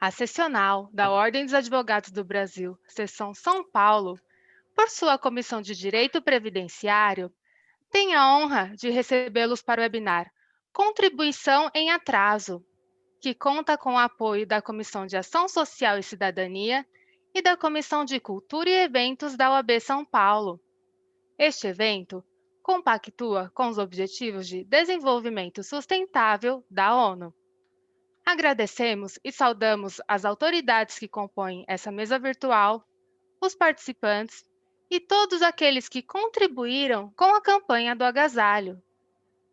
A seccional da Ordem dos Advogados do Brasil, Seção São Paulo, por sua Comissão de Direito Previdenciário, tem a honra de recebê-los para o webinar Contribuição em Atraso, que conta com o apoio da Comissão de Ação Social e Cidadania e da Comissão de Cultura e Eventos da OAB São Paulo. Este evento compactua com os Objetivos de Desenvolvimento Sustentável da ONU. Agradecemos e saudamos as autoridades que compõem essa mesa virtual, os participantes e todos aqueles que contribuíram com a campanha do agasalho.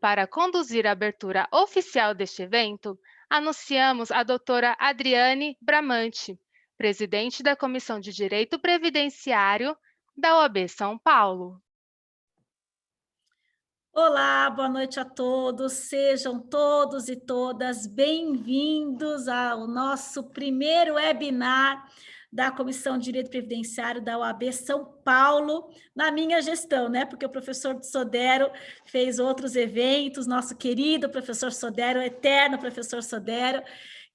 Para conduzir a abertura oficial deste evento, anunciamos a doutora Adriane Bramante, presidente da Comissão de Direito Previdenciário da OAB São Paulo. Olá, boa noite a todos, sejam todos e todas bem-vindos ao nosso primeiro webinar da Comissão de Direito Previdenciário da OAB São Paulo, na minha gestão, né? Porque o professor Sodero fez outros eventos, nosso querido professor Sodero, eterno professor Sodero,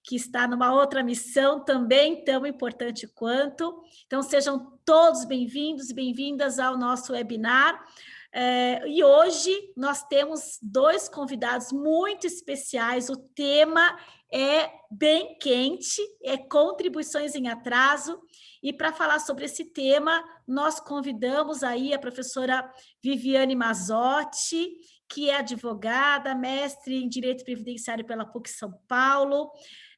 que está numa outra missão também tão importante quanto. Então, sejam todos bem-vindos e bem-vindas ao nosso webinar. E hoje nós temos dois convidados muito especiais. O tema é bem quente, é contribuições em atraso. E para falar sobre esse tema, nós convidamos aí a professora Viviane Mazzotti, que é advogada, mestre em Direito Previdenciário pela PUC São Paulo,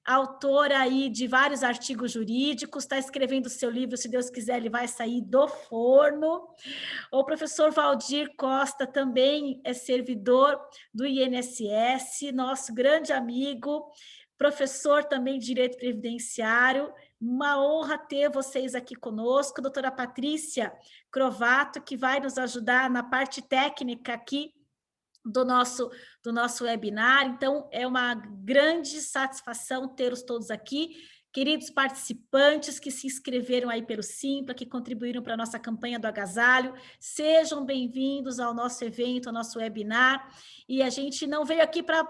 autora aí de vários artigos jurídicos, está escrevendo seu livro, se Deus quiser, ele vai sair do forno. O professor Valdir Costa também é servidor do INSS, nosso grande amigo, professor também de Direito Previdenciário. Uma honra ter vocês aqui conosco. Doutora Patrícia Crovato, que vai nos ajudar na parte técnica aqui do nosso webinar. Então, é uma grande satisfação tê-los todos aqui. Queridos participantes que se inscreveram aí pelo Simpla, que contribuíram para a nossa campanha do agasalho, sejam bem-vindos ao nosso evento, ao nosso webinar. E a gente não veio aqui para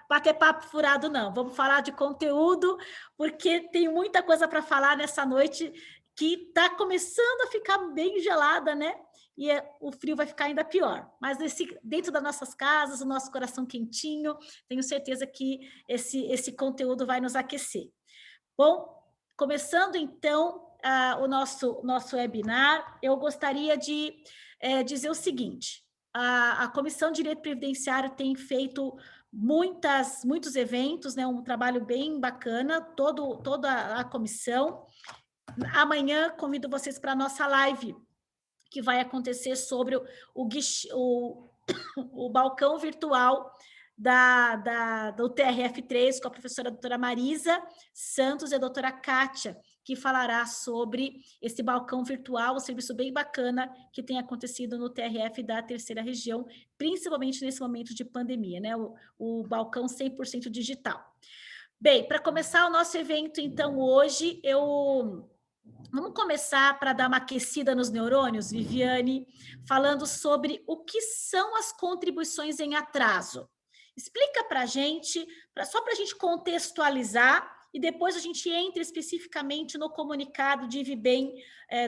bater papo furado, não. Vamos falar de conteúdo, porque tem muita coisa para falar nessa noite que está começando a ficar bem gelada, né? E o frio vai ficar ainda pior. Mas dentro das nossas casas, o nosso coração quentinho, tenho certeza que esse conteúdo vai nos aquecer. Bom, começando então o nosso webinar, eu gostaria de dizer o seguinte: a Comissão de Direito Previdenciário tem feito muitos eventos, né, um trabalho bem bacana, toda a comissão. Amanhã convido vocês para a nossa live, que vai acontecer sobre o balcão virtual do TRF3, com a professora doutora Marisa Santos e a doutora Kátia, que falará sobre esse balcão virtual, um serviço bem bacana que tem acontecido no TRF da terceira região, principalmente nesse momento de pandemia, né? O balcão 100% digital. Bem, para começar o nosso evento, então, hoje, vamos começar para dar uma aquecida nos neurônios, Viviane, falando sobre o que são as contribuições em atraso. Explica para a gente, só para a gente contextualizar, e depois a gente entra especificamente no comunicado de IVBEM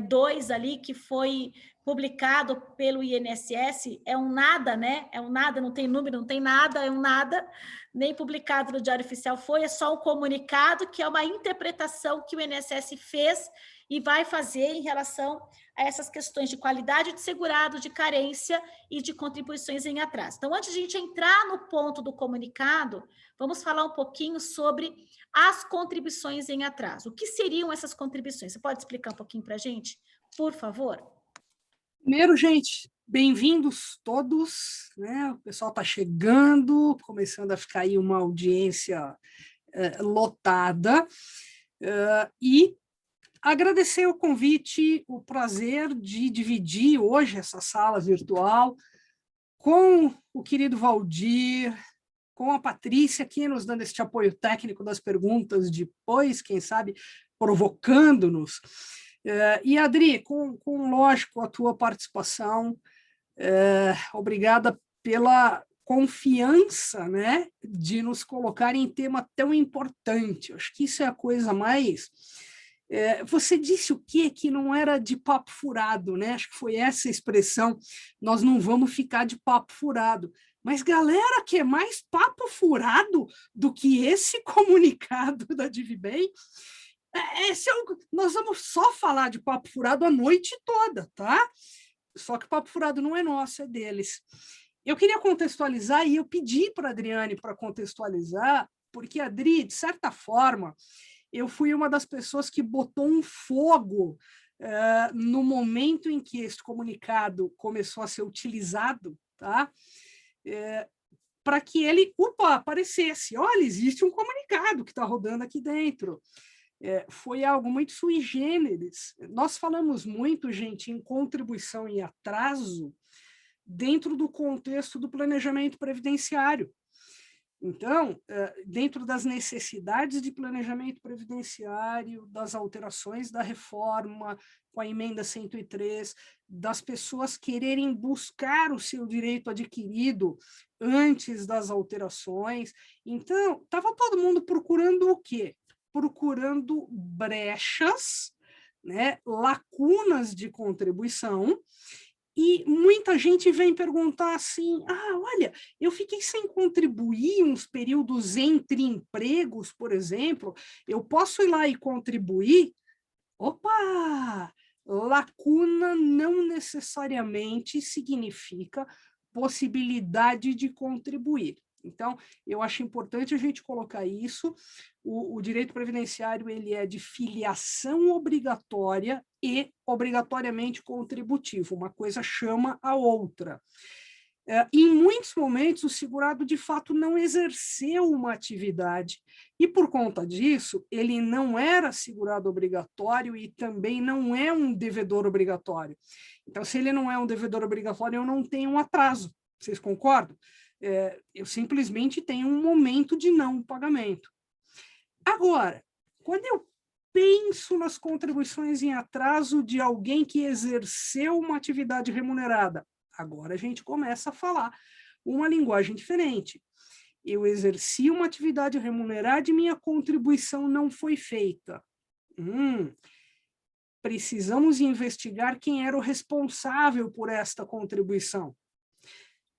2 ali, que foi publicado pelo INSS, é um nada, né? É um nada, não tem número, não tem nada, é um nada, nem publicado no Diário Oficial foi, é só um comunicado que é uma interpretação que o INSS fez e vai fazer em relação a essas questões de qualidade de segurado, de carência e de contribuições em atraso. Então, antes de a gente entrar no ponto do comunicado, vamos falar um pouquinho sobre as contribuições em atraso. O que seriam essas contribuições? Você pode explicar um pouquinho para a gente, por favor? Primeiro, gente, bem-vindos todos, né? O pessoal está chegando, começando a ficar aí uma audiência lotada, e agradecer o convite, o prazer de dividir hoje essa sala virtual com o querido Valdir, com a Patrícia, aqui nos dando este apoio técnico das perguntas, depois, quem sabe, provocando-nos. E, Adri, lógico, a tua participação, obrigada pela confiança, né, de nos colocar em tema tão importante. Acho que isso é a coisa mais... você disse o quê? Que não era de papo furado, né? Acho que foi essa a expressão, nós não vamos ficar de papo furado. Mas, galera, que é mais papo furado do que esse comunicado da Divibem, nós vamos só falar de papo furado a noite toda, tá? Só que o papo furado não é nosso, é deles. Eu queria contextualizar, e eu pedi para a Adriane para contextualizar, porque a Adri, de certa forma, eu fui uma das pessoas que botou um fogo no momento em que este comunicado começou a ser utilizado, tá? Para que ele, aparecesse. Olha, existe um comunicado que está rodando aqui dentro. Foi algo muito sui generis. Nós falamos muito, gente, em contribuição em atraso dentro do contexto do planejamento previdenciário. Então, dentro das necessidades de planejamento previdenciário, das alterações da reforma, com a emenda 103, das pessoas quererem buscar o seu direito adquirido antes das alterações. Então, estava todo mundo procurando o quê? Procurando brechas, né, lacunas de contribuição, e muita gente vem perguntar assim, olha, eu fiquei sem contribuir uns períodos entre empregos, por exemplo, eu posso ir lá e contribuir? Opa! Lacuna não necessariamente significa possibilidade de contribuir. Então, eu acho importante a gente colocar isso. O direito previdenciário ele é de filiação obrigatória e obrigatoriamente contributivo. Uma coisa chama a outra. Em muitos momentos, o segurado, de fato, não exerceu uma atividade e, por conta disso, ele não era segurado obrigatório e também não é um devedor obrigatório. Então, se ele não é um devedor obrigatório, eu não tenho um atraso. Vocês concordam? Eu simplesmente tenho um momento de não pagamento. Agora, quando eu penso nas contribuições em atraso de alguém que exerceu uma atividade remunerada, agora a gente começa a falar uma linguagem diferente. Eu exerci uma atividade remunerada e minha contribuição não foi feita. Precisamos investigar quem era o responsável por esta contribuição.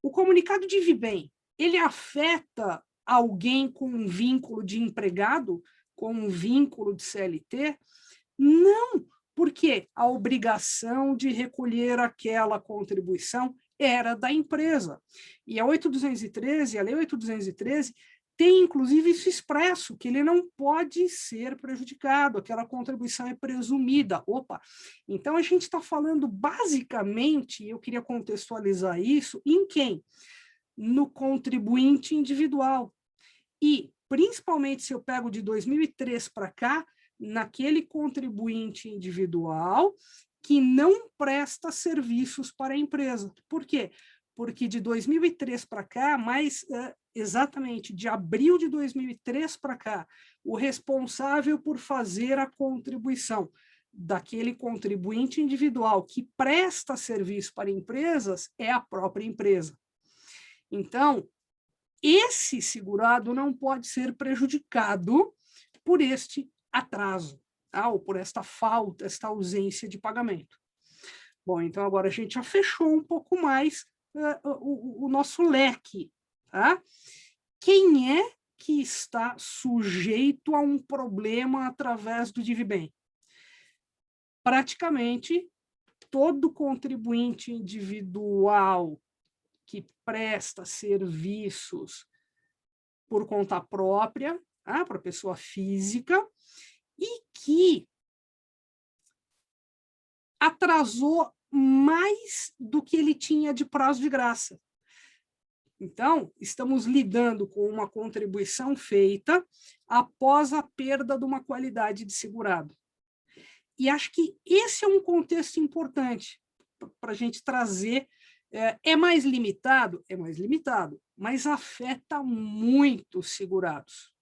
O comunicado de Divibem, ele afeta alguém com um vínculo de empregado, com um vínculo de CLT? Não, porque a obrigação de recolher aquela contribuição era da empresa. E a 8.213, a Lei 8.213, tem inclusive isso expresso, que ele não pode ser prejudicado, aquela contribuição é presumida. Então a gente está falando basicamente, eu queria contextualizar isso, em quem? No contribuinte individual. E, principalmente, se eu pego de 2003 para cá, naquele contribuinte individual que não presta serviços para a empresa. Por quê? Porque de 2003 para cá, exatamente de abril de 2003 para cá, o responsável por fazer a contribuição daquele contribuinte individual que presta serviço para empresas é a própria empresa. Então, esse segurado não pode ser prejudicado por este atraso, ou por esta falta, esta ausência de pagamento. Bom, então agora a gente já fechou um pouco mais o nosso leque. Tá? Quem é que está sujeito a um problema através do Divibem? Praticamente todo contribuinte individual que presta serviços por conta própria, para pessoa física, e que atrasou mais do que ele tinha de prazo de graça. Então, estamos lidando com uma contribuição feita após a perda de uma qualidade de segurado. E acho que esse é um contexto importante para a gente trazer. É mais limitado? É mais limitado, mas afeta muito os segurados,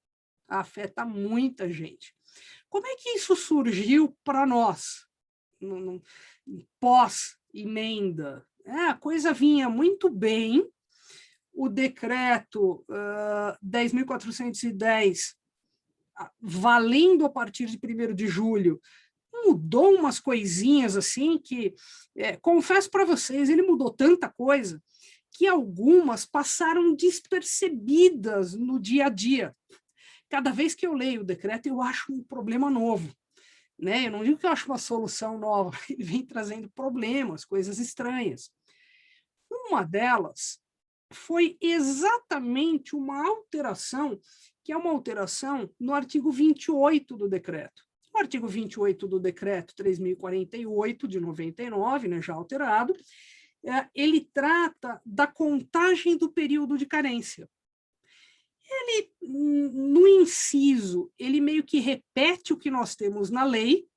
afeta muita gente. Como é que isso surgiu para nós, pós-emenda? A coisa vinha muito bem, o decreto 10.410, valendo a partir de 1º de julho, mudou umas coisinhas assim que, confesso para vocês, ele mudou tanta coisa que algumas passaram despercebidas no dia a dia. Cada vez que eu leio o decreto, eu acho um problema novo, né? Eu não digo que eu acho uma solução nova, ele vem trazendo problemas, coisas estranhas. Uma delas foi exatamente uma alteração, que é uma alteração no artigo 28 do decreto. O artigo 28 do decreto 3.048 de 99, né, já alterado, ele trata da contagem do período de carência. Ele, no inciso, ele meio que repete o que nós temos na lei,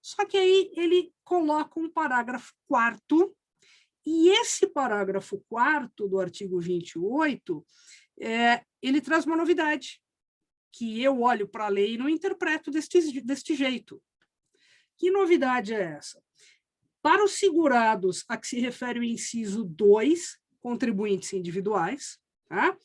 só que aí ele coloca um parágrafo 4º, e esse parágrafo 4º do artigo 28, ele traz uma novidade, que eu olho para a lei e não interpreto deste jeito. Que novidade é essa? Para os segurados a que se refere o inciso 2, contribuintes individuais, tá?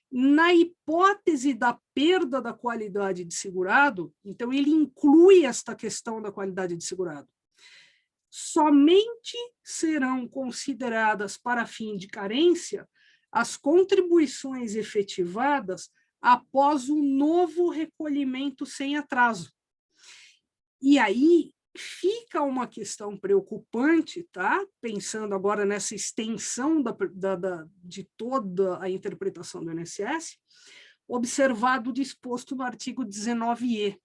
Na hipótese da perda da qualidade de segurado, então ele inclui esta questão da qualidade de segurado. Somente serão consideradas para fim de carência as contribuições efetivadas após o novo recolhimento sem atraso. E aí fica uma questão preocupante, tá? Pensando agora nessa extensão de toda a interpretação do INSS, observado o disposto no artigo 19e.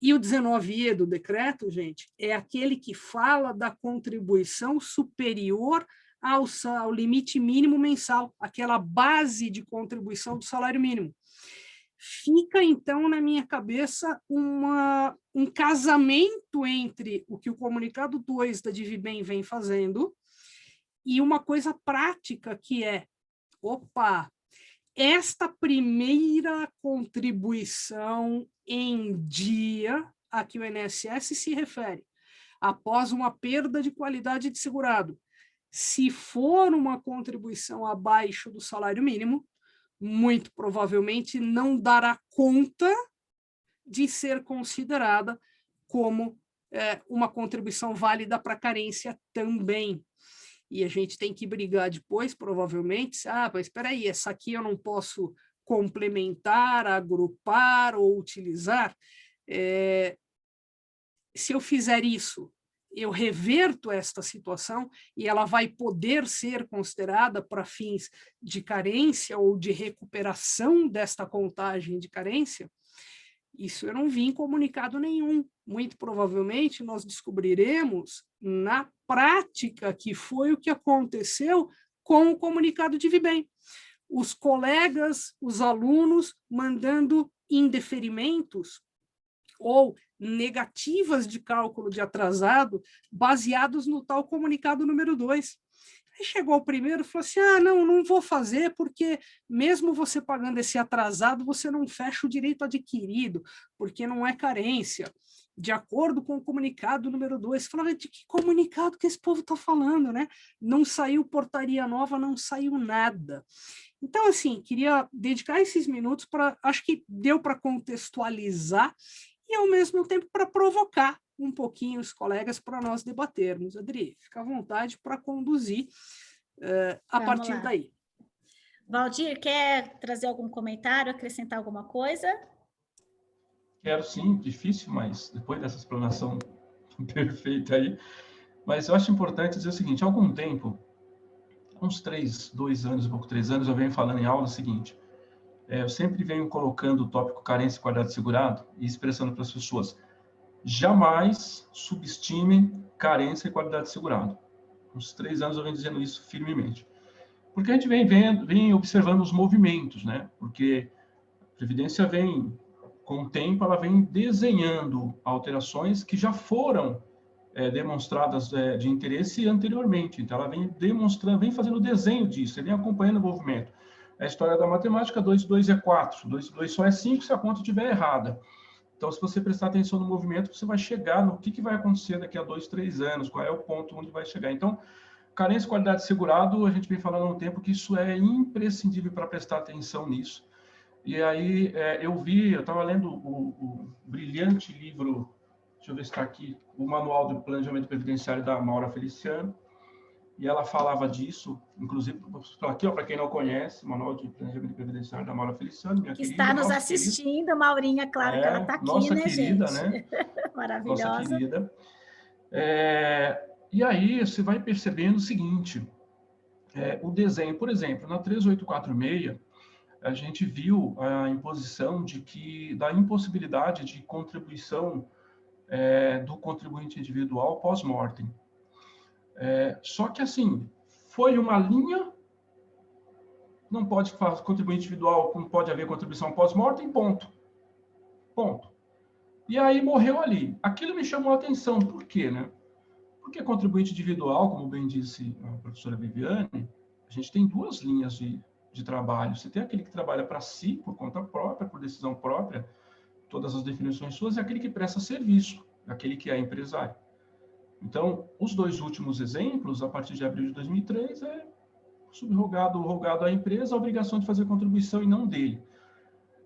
E o 19e do decreto, gente, é aquele que fala da contribuição superior ao limite mínimo mensal, aquela base de contribuição do salário mínimo. Fica, então, na minha cabeça, um casamento entre o que o comunicado 2 da Divibem vem fazendo e uma coisa prática que é, esta primeira contribuição em dia a que o INSS se refere, após uma perda de qualidade de segurado, se for uma contribuição abaixo do salário mínimo, muito provavelmente não dará conta de ser considerada como uma contribuição válida para carência também. E a gente tem que brigar depois, provavelmente, mas espera aí, essa aqui eu não posso complementar, agrupar ou utilizar. Se eu fizer isso, eu reverto esta situação e ela vai poder ser considerada para fins de carência ou de recuperação desta contagem de carência? Isso eu não vi em comunicado nenhum. Muito provavelmente nós descobriremos na prática que foi o que aconteceu com o comunicado de Divibem. Os colegas, os alunos, mandando indeferimentos ou negativas de cálculo de atrasado baseados no tal comunicado número 2. Aí chegou o primeiro e falou assim, não vou fazer porque mesmo você pagando esse atrasado, você não fecha o direito adquirido, porque não é carência. De acordo com o comunicado número 2, falava de que comunicado que esse povo está falando, né? Não saiu portaria nova, não saiu nada. Então, assim, queria dedicar esses minutos para, acho que deu para contextualizar e, ao mesmo tempo, para provocar um pouquinho os colegas para nós debatermos. Adri, fica à vontade para conduzir a partir daí. Valdir, quer trazer algum comentário, acrescentar alguma coisa? Quero sim, difícil, mas depois dessa explanação perfeita aí. Mas eu acho importante dizer o seguinte, há algum tempo, uns 2 anos, um pouco 3 anos, eu venho falando em aula o seguinte, eu sempre venho colocando o tópico carência e qualidade de segurado e expressando para as pessoas, jamais subestimem carência e qualidade de segurado. Uns 3 anos eu venho dizendo isso firmemente. Porque a gente vem observando os movimentos, né? Porque a Previdência vem, com o tempo, ela vem desenhando alterações que já foram demonstradas de interesse anteriormente. Então, ela vem demonstrando, vem fazendo o desenho disso, vem acompanhando o movimento. A história da matemática, 2 e 2 é 4, 2 e 2 só é 5 se a conta estiver errada. Então, se você prestar atenção no movimento, você vai chegar no que vai acontecer daqui a 2, 3 anos, qual é o ponto onde vai chegar. Então, carência e qualidade de segurado, a gente vem falando há um tempo que isso é imprescindível para prestar atenção nisso. E aí eu estava lendo o brilhante livro, deixa eu ver se está aqui, o Manual do Planejamento Previdenciário da Maura Feliciano, e ela falava disso, inclusive, aqui, para quem não conhece, o Manual de Planejamento Previdenciário da Maura Feliciano, minha querida. Está nos assistindo, querida. Maurinha, claro que ela está aqui, nossa né, querida, gente? Né? Maravilhosa. Nossa querida. E aí você vai percebendo o seguinte, o desenho, por exemplo, na 13846, a gente viu a imposição da impossibilidade de contribuição do contribuinte individual pós-mortem. Só que, assim, foi uma linha, não pode fazer contribuinte individual, não pode haver contribuição pós-mortem, ponto. Ponto. E aí morreu ali. Aquilo me chamou a atenção. Por quê, né? Porque contribuinte individual, como bem disse a professora Viviane, a gente tem duas linhas de trabalho. Você tem aquele que trabalha para si, por conta própria, por decisão própria, todas as definições suas, e aquele que presta serviço, aquele que é empresário. Então, os dois últimos exemplos, a partir de abril de 2003, é rogado à empresa a obrigação de fazer contribuição e não dele.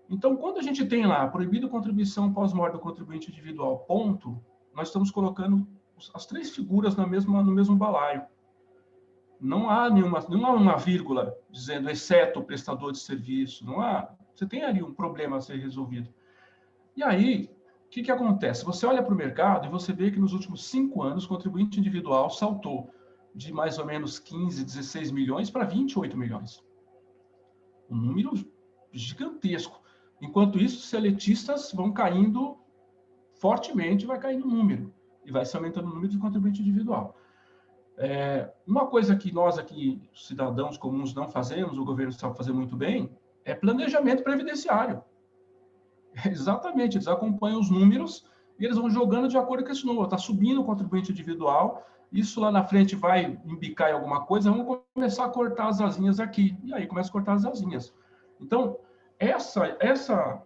Então, quando a gente tem lá proibido contribuição pós-morte do contribuinte individual, ponto, nós estamos colocando as três figuras no mesmo balaio. Não há uma vírgula dizendo exceto o prestador de serviço, não há. Você tem ali um problema a ser resolvido. E aí, o que acontece? Você olha para o mercado e você vê que nos últimos 5 anos o contribuinte individual saltou de mais ou menos 15, 16 milhões para 28 milhões. Um número gigantesco. Enquanto isso, os seletistas vão caindo fortemente, vai caindo o número. E vai se aumentando o número de contribuinte individual. Uma coisa que nós aqui, cidadãos comuns, não fazemos, o governo sabe fazer muito bem, é planejamento previdenciário. Exatamente, eles acompanham os números e eles vão jogando de acordo com esse número. Está subindo o contribuinte individual, isso lá na frente vai embicar em alguma coisa, vamos começar a cortar as asinhas aqui. E aí começa a cortar as asinhas. Então, essa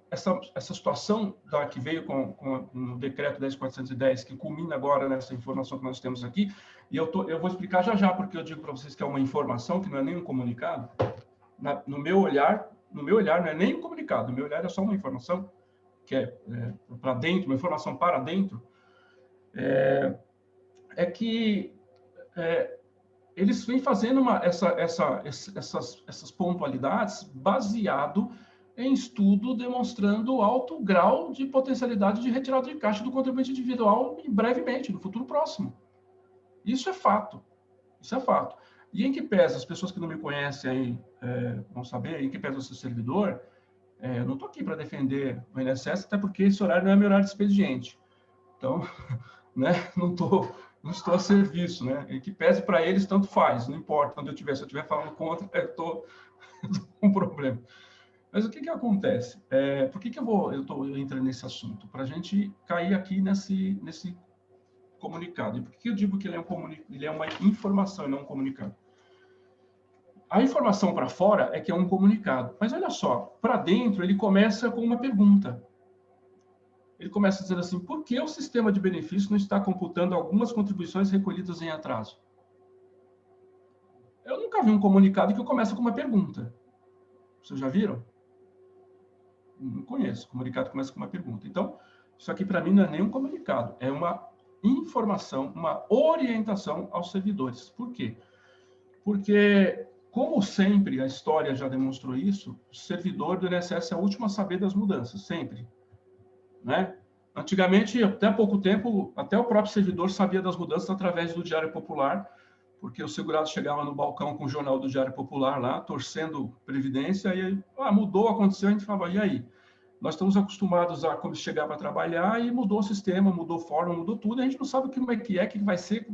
situação que veio com o decreto 10.410, que culmina agora nessa informação que nós temos aqui, e eu vou explicar já, porque eu digo para vocês que é uma informação, que não é nem um comunicado. No meu olhar, não é nem um comunicado, no meu olhar é só uma informação, que é para dentro, uma informação para dentro, que eles vêm fazendo essas pontualidades baseado em estudo demonstrando alto grau de potencialidade de retirada de caixa do contribuinte individual brevemente, no futuro próximo. Isso é fato. Isso é fato. E em que pesa, as pessoas que não me conhecem aí vão saber, em que pesa o seu servidor, eu não estou aqui para defender o INSS, até porque esse horário não é meu horário de expediente. Então, né, não estou a serviço, né? E que pese para eles, tanto faz, não importa onde eu estiver. Se eu estiver falando contra, eu estou com um problema. Mas o que acontece? Por que eu estou entrando nesse assunto? Para a gente cair aqui nesse comunicado. E por que eu digo que ele é uma informação e não um comunicado? A informação para fora é que é um comunicado. Mas olha só, para dentro ele começa com uma pergunta. Ele começa dizendo assim, por que o sistema de benefícios não está computando algumas contribuições recolhidas em atraso? Eu nunca vi um comunicado que começa com uma pergunta. Vocês já viram? Não conheço. O comunicado começa com uma pergunta. Então, isso aqui para mim não é nem um comunicado, é uma informação, uma orientação aos servidores. Por quê? Porque, como sempre, a história já demonstrou isso, o servidor do INSS é o último a saber das mudanças, sempre. Né? Antigamente, até pouco tempo, até o próprio servidor sabia das mudanças através do Diário Popular, porque o segurado chegava no balcão com o jornal do Diário Popular lá, torcendo previdência, e aí, mudou, aconteceu, a gente falava, e aí? Nós estamos acostumados a como chegar para trabalhar e mudou o sistema, mudou a forma, mudou tudo, e a gente não sabe como é, o que vai ser,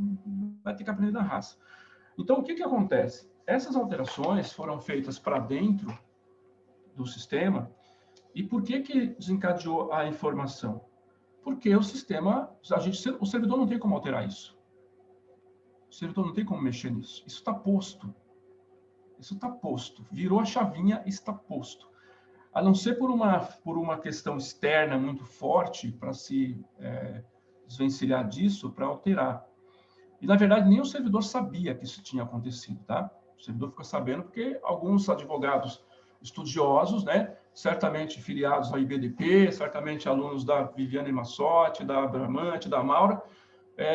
vai ter que aprender na raça. Então, o que acontece? Essas alterações foram feitas para dentro do sistema, e por que desencadeou a informação? Porque o sistema, o servidor não tem como alterar isso. O servidor não tem como mexer nisso. Isso está posto. Isso está posto. Virou a chavinha, está posto. A não ser por uma questão externa muito forte para se desvencilhar disso, para alterar. E, na verdade, nem o servidor sabia que isso tinha acontecido, tá? O servidor ficou sabendo porque alguns advogados estudiosos, né, certamente filiados ao IBDP, certamente alunos da Viviane Massotti, da Bramante, da Maura,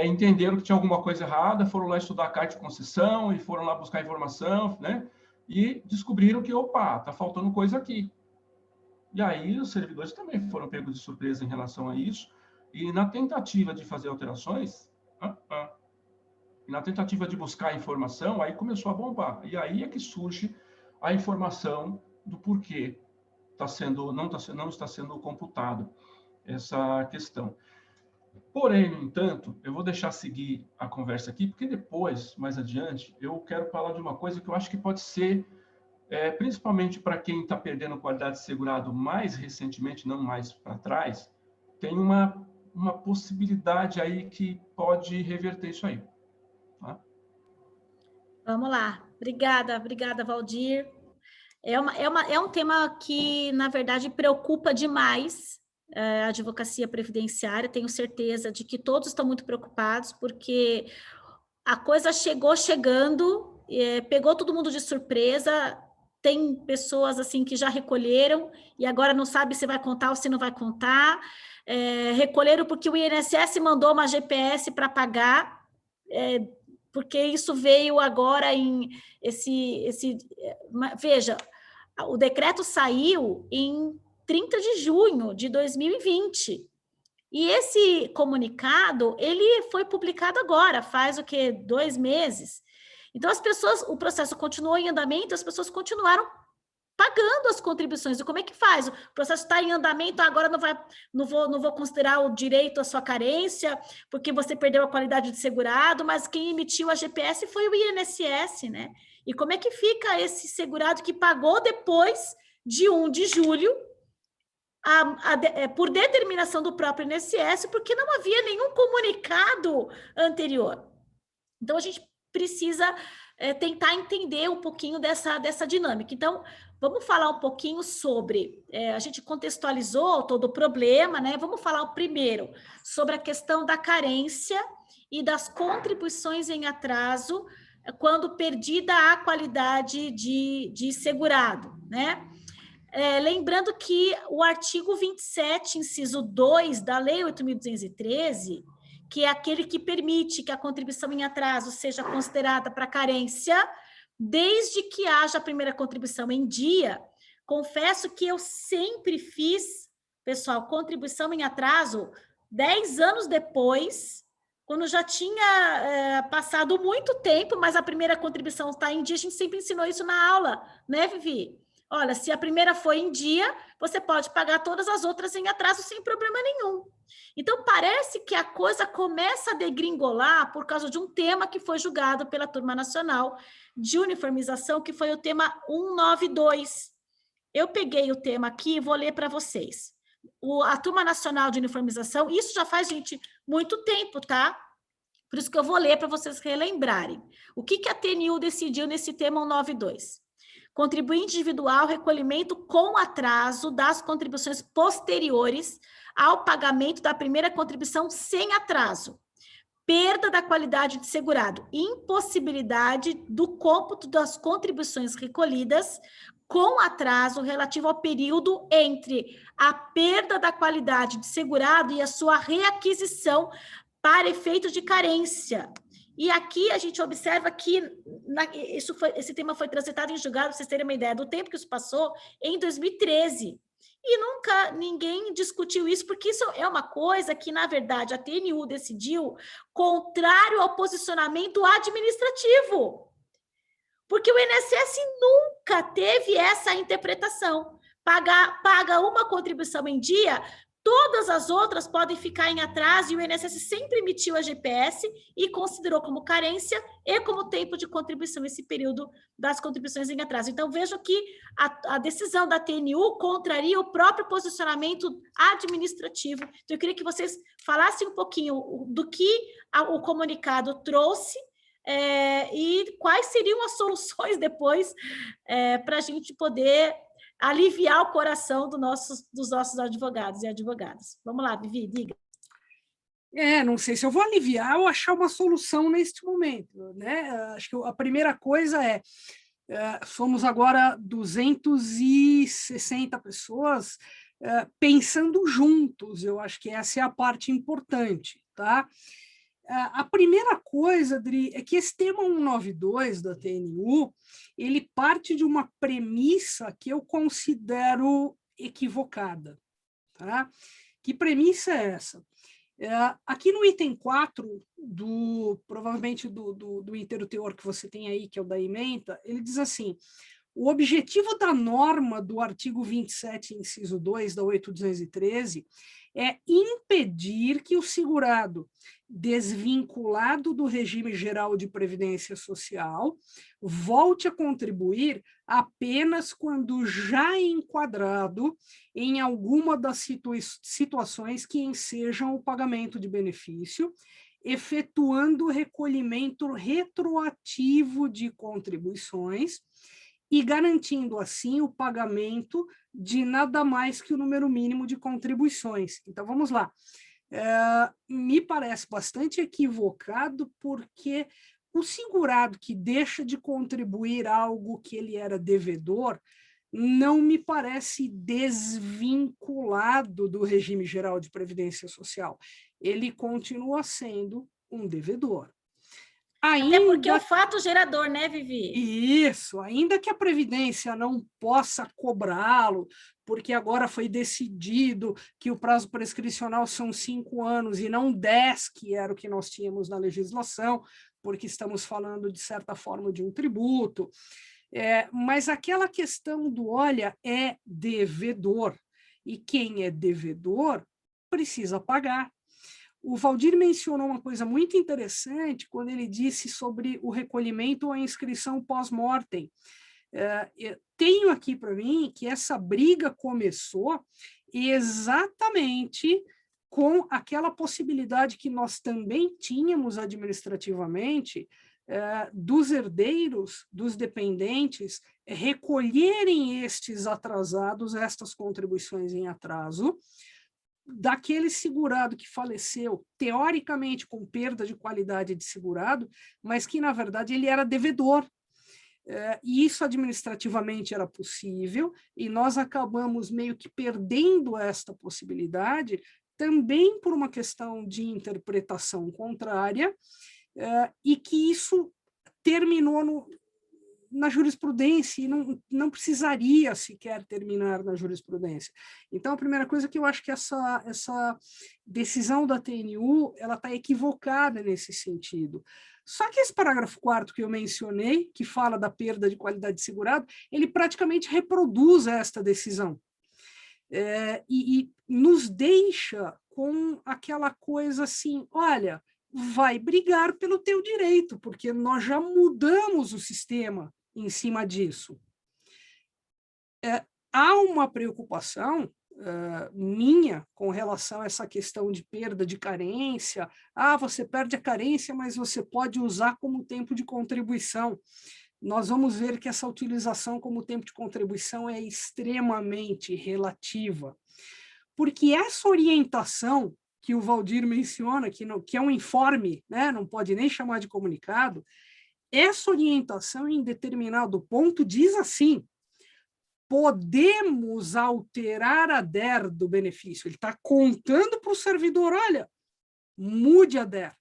entenderam que tinha alguma coisa errada, foram lá estudar a carta de concessão e foram lá buscar informação, né? E descobriram que, opa, está faltando coisa aqui. E aí os servidores também foram pegos de surpresa em relação a isso. E na tentativa de fazer alterações, e na tentativa de buscar informação, aí começou a bombar. E aí é que surge a informação do porquê não está sendo computado essa questão. Porém, no entanto, eu vou deixar seguir a conversa aqui, porque depois, mais adiante, eu quero falar de uma coisa que eu acho que pode ser, principalmente para quem está perdendo qualidade de segurado mais recentemente, não mais para trás, tem uma possibilidade aí que pode reverter isso aí. Tá? Vamos lá. Obrigada, Valdir. É um tema que, na verdade, preocupa demais a advocacia previdenciária. Tenho certeza de que todos estão muito preocupados, porque a coisa chegando, pegou todo mundo de surpresa. Tem pessoas assim que já recolheram e agora não sabe se vai contar ou se não vai contar. Recolheram porque o INSS mandou uma GPS para pagar, porque isso veio agora veja, o decreto saiu em 30 de junho de 2020. E esse comunicado, ele foi publicado agora, faz o quê? 2 meses. Então, o processo continuou em andamento, as pessoas continuaram pagando as contribuições. E como é que faz? O processo está em andamento, agora não vou considerar o direito à sua carência, porque você perdeu a qualidade de segurado, mas quem emitiu a GPS foi o INSS, né? E como é que fica esse segurado que pagou depois de 1 de julho, por determinação do próprio INSS, porque não havia nenhum comunicado anterior? Então, a gente precisa tentar entender um pouquinho dessa dinâmica. Então, vamos falar um pouquinho sobre... a gente contextualizou todo o problema, né? Vamos falar primeiro sobre a questão da carência e das contribuições em atraso quando perdida a qualidade de segurado, né? Lembrando que o artigo 27, inciso 2 da Lei 8.213, que é aquele que permite que a contribuição em atraso seja considerada para carência, desde que haja a primeira contribuição em dia. Confesso que eu sempre fiz, pessoal, contribuição em atraso 10 anos depois, quando já tinha passado muito tempo, mas a primeira contribuição está em dia. A gente sempre ensinou isso na aula, né, Vivi? Olha, se a primeira foi em dia, você pode pagar todas as outras em atraso sem problema nenhum. Então, parece que a coisa começa a degringolar por causa de um tema que foi julgado pela Turma Nacional de Uniformização, que foi o tema 192. Eu peguei o tema aqui e vou ler para vocês. A Turma Nacional de Uniformização, isso já faz, gente, muito tempo, tá? Por isso que eu vou ler para vocês relembrarem. O que a TNU decidiu nesse tema 192? Contribuinte individual, recolhimento com atraso das contribuições posteriores ao pagamento da primeira contribuição sem atraso. Perda da qualidade de segurado. Impossibilidade do cômputo das contribuições recolhidas com atraso relativo ao período entre a perda da qualidade de segurado e a sua reaquisição para efeitos de carência. E aqui a gente observa que esse tema foi transitado em julgado, para vocês terem uma ideia do tempo que isso passou, em 2013. E nunca ninguém discutiu isso, porque isso é uma coisa que, na verdade, a TNU decidiu contrário ao posicionamento administrativo. Porque o INSS nunca teve essa interpretação. Paga uma contribuição em dia, todas as outras podem ficar em atraso, e o INSS sempre emitiu a GPS e considerou como carência e como tempo de contribuição esse período das contribuições em atraso. Então, vejo que a decisão da TNU contraria o próprio posicionamento administrativo. Então, eu queria que vocês falassem um pouquinho do que o comunicado trouxe e quais seriam as soluções depois para a gente poder aliviar o coração dos nossos advogados e advogadas. Vamos lá, Vivi, diga. Não sei se eu vou aliviar ou achar uma solução neste momento, né? Acho que a primeira coisa somos agora 260 pessoas pensando juntos, eu acho que essa é a parte importante, tá? A primeira coisa, Adri, é que esse tema 192 da TNU, ele parte de uma premissa que eu considero equivocada, tá? Que premissa é essa? Aqui no item 4, provavelmente do ínteiro teor que você tem aí, que é o da ementa, ele diz assim: o objetivo da norma do artigo 27, inciso 2 da 8.213 é impedir que o segurado, desvinculado do regime geral de previdência social, volte a contribuir apenas quando já enquadrado em alguma das situações que ensejam o pagamento de benefício, efetuando recolhimento retroativo de contribuições e garantindo, assim, o pagamento de nada mais que o número mínimo de contribuições. Então, vamos lá. Me parece bastante equivocado, porque o segurado que deixa de contribuir algo que ele era devedor não me parece desvinculado do regime geral de previdência social. Ele continua sendo um devedor. Até porque é o fato gerador, né, Vivi? Isso, ainda que a Previdência não possa cobrá-lo, porque agora foi decidido que o prazo prescricional são 5 anos e não 10, que era o que nós tínhamos na legislação, porque estamos falando, de certa forma, de um tributo. Mas aquela questão do, olha, é devedor, e quem é devedor precisa pagar. O Valdir mencionou uma coisa muito interessante quando ele disse sobre o recolhimento ou a inscrição pós-mortem. Tenho aqui para mim que essa briga começou exatamente com aquela possibilidade que nós também tínhamos administrativamente dos herdeiros, dos dependentes, recolherem estes atrasados, estas contribuições em atraso, daquele segurado que faleceu, teoricamente com perda de qualidade de segurado, mas que, na verdade, ele era devedor. E isso administrativamente era possível, e nós acabamos meio que perdendo esta possibilidade, também por uma questão de interpretação contrária, e que isso terminou na jurisprudência, e não precisaria sequer terminar na jurisprudência. Então, a primeira coisa que eu acho que essa decisão da TNU está equivocada nesse sentido. Só que esse parágrafo 4º que eu mencionei, que fala da perda de qualidade de segurado, ele praticamente reproduz esta decisão. E nos deixa com aquela coisa assim, olha, vai brigar pelo teu direito, porque nós já mudamos o sistema em cima disso. Há uma preocupação minha com relação a essa questão de perda de carência. Você perde a carência, mas você pode usar como tempo de contribuição. Nós vamos ver que essa utilização como tempo de contribuição é extremamente relativa, porque essa orientação que o Valdir menciona, que é um informe, né, não pode nem chamar de comunicado, essa orientação, em determinado ponto, diz assim: podemos alterar a DER do benefício. Ele está contando para o servidor, olha, mude a DER,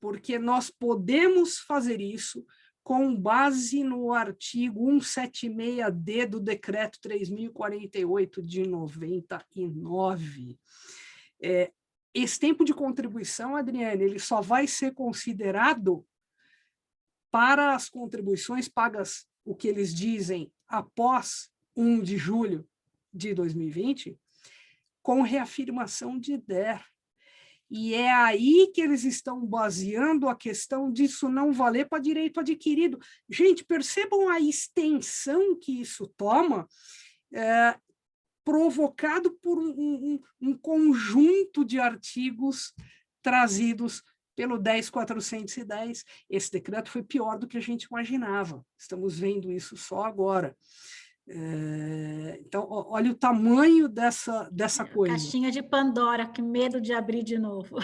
porque nós podemos fazer isso com base no artigo 176D do Decreto 3.048 de 99. Esse tempo de contribuição, Adriane, ele só vai ser considerado para as contribuições pagas, o que eles dizem, após 1 de julho de 2020, com reafirmação de DER. E é aí que eles estão baseando a questão disso não valer para direito adquirido. Gente, percebam a extensão que isso toma, provocado por um conjunto de artigos trazidos pelo 10.410. Esse decreto foi pior do que a gente imaginava. Estamos vendo isso só agora. Então, olha o tamanho dessa coisa. Caixinha de Pandora, que medo de abrir de novo.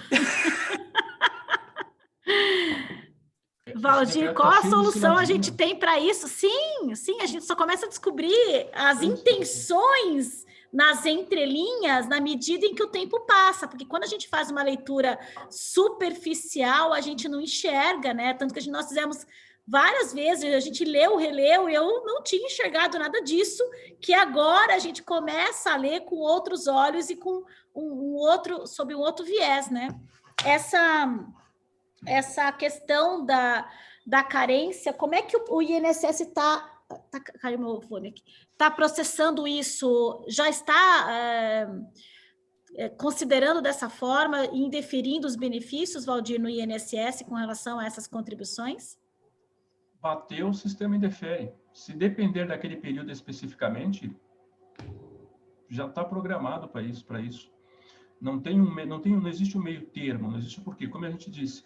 Valdir, qual a solução a gente tem para isso? Sim, a gente só começa a descobrir as intenções nas entrelinhas na medida em que o tempo passa, porque quando a gente faz uma leitura superficial, a gente não enxerga, né? Tanto que nós fizemos várias vezes, a gente leu, releu, e eu não tinha enxergado nada disso, que agora a gente começa a ler com outros olhos e com sob um outro viés, né? Essa questão da carência, como é que o INSS caiu meu fone aqui, está processando isso, já está considerando dessa forma e indeferindo os benefícios, Valdir, no INSS com relação a essas contribuições? Bateu, o sistema indefere. Se depender daquele período especificamente, já está programado para isso. Não existe um meio termo, não existe por quê. Como a gente disse,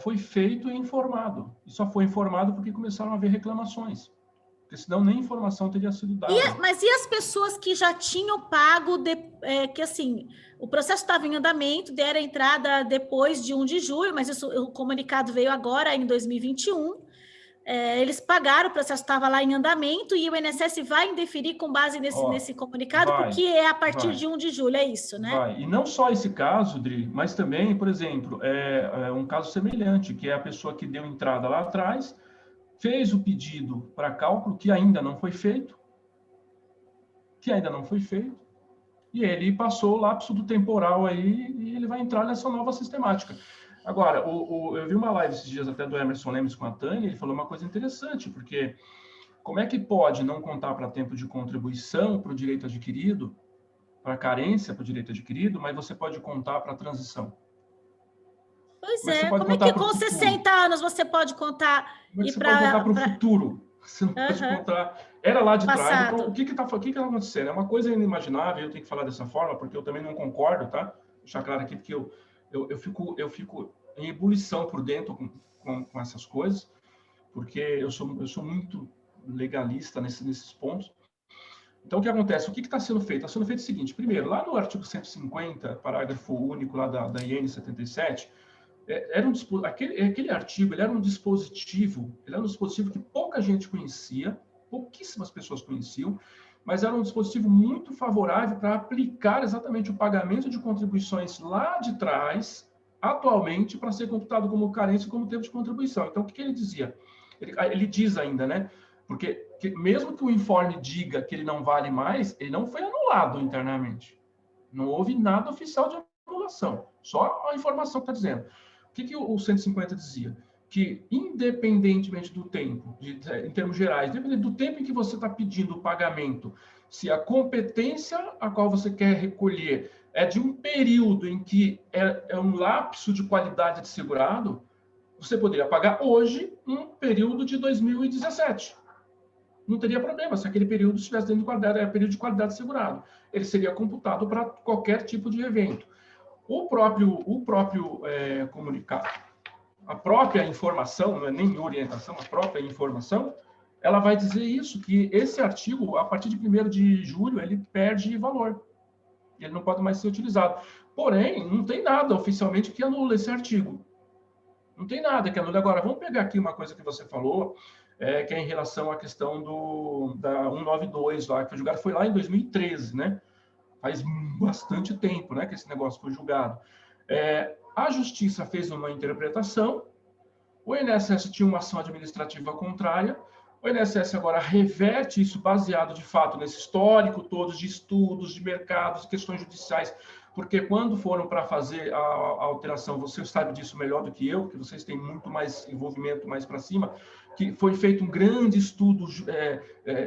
foi feito e informado. E só foi informado porque começaram a haver reclamações. Porque senão nem informação teria sido dada. Mas e as pessoas que já tinham pago, que assim, o processo estava em andamento, deram entrada depois de 1 de julho, mas o comunicado veio agora, em 2021, eles pagaram, o processo estava lá em andamento e o INSS vai indeferir com base nesse comunicado, porque é a partir de 1 de julho, é isso, né? Vai. E não só esse caso, Dri, mas também, por exemplo, um caso semelhante, que é a pessoa que deu entrada lá atrás, fez o pedido para cálculo que ainda não foi feito, e ele passou o lapso do temporal aí e ele vai entrar nessa nova sistemática. Agora, eu vi uma live esses dias até do Emerson Lemes com a Tânia, ele falou uma coisa interessante, porque como é que pode não contar para tempo de contribuição para o direito adquirido, para carência para o direito adquirido, mas você pode contar para a transição? Pois é, como é que com 60 anos você pode contar? Como é que você pode contar para o futuro? Você não pode contar... Era lá de trás, então, o que está acontecendo? É uma coisa inimaginável, eu tenho que falar dessa forma, porque eu também não concordo, tá? Vou deixar claro aqui, porque eu fico em ebulição por dentro com essas coisas, porque eu sou muito legalista nesses pontos. Então, o que acontece? O que está sendo feito? Está sendo feito o seguinte: primeiro, lá no artigo 150, parágrafo único lá da IN 77, aquele artigo ele era um dispositivo que pouca gente conhecia, pouquíssimas pessoas conheciam, mas era um dispositivo muito favorável para aplicar exatamente o pagamento de contribuições lá de trás, atualmente, para ser computado como carência e como tempo de contribuição. Então, o que ele dizia? Ele diz ainda, né? Porque mesmo que o informe diga que ele não vale mais, ele não foi anulado internamente. Não houve nada oficial de anulação, só a informação que está dizendo. O que o 150 dizia? Que, independentemente do tempo, em termos gerais, independente do tempo em que você está pedindo o pagamento, se a competência a qual você quer recolher é de um período em que é um lapso de qualidade de segurado, você poderia pagar hoje um período de 2017. Não teria problema se aquele período estivesse dentro do período de qualidade de segurado. Ele seria computado para qualquer tipo de evento. O próprio comunicado, a própria informação, não é nem orientação, a própria informação, ela vai dizer isso, que esse artigo, a partir de 1º de julho, ele perde valor. Ele não pode mais ser utilizado. Porém, não tem nada oficialmente que anule esse artigo. Não tem nada que anule. Agora, vamos pegar aqui uma coisa que você falou, que é em relação à questão da 192, lá, que foi julgado, foi lá em 2013, né? Faz bastante tempo, né, que esse negócio foi julgado. A Justiça fez uma interpretação, o INSS tinha uma ação administrativa contrária, o INSS agora reverte isso baseado, de fato, nesse histórico todo de estudos, de mercados, questões judiciais, porque quando foram para fazer a alteração, você sabe disso melhor do que eu, porque vocês têm muito mais envolvimento mais para cima, que foi feito um grande estudo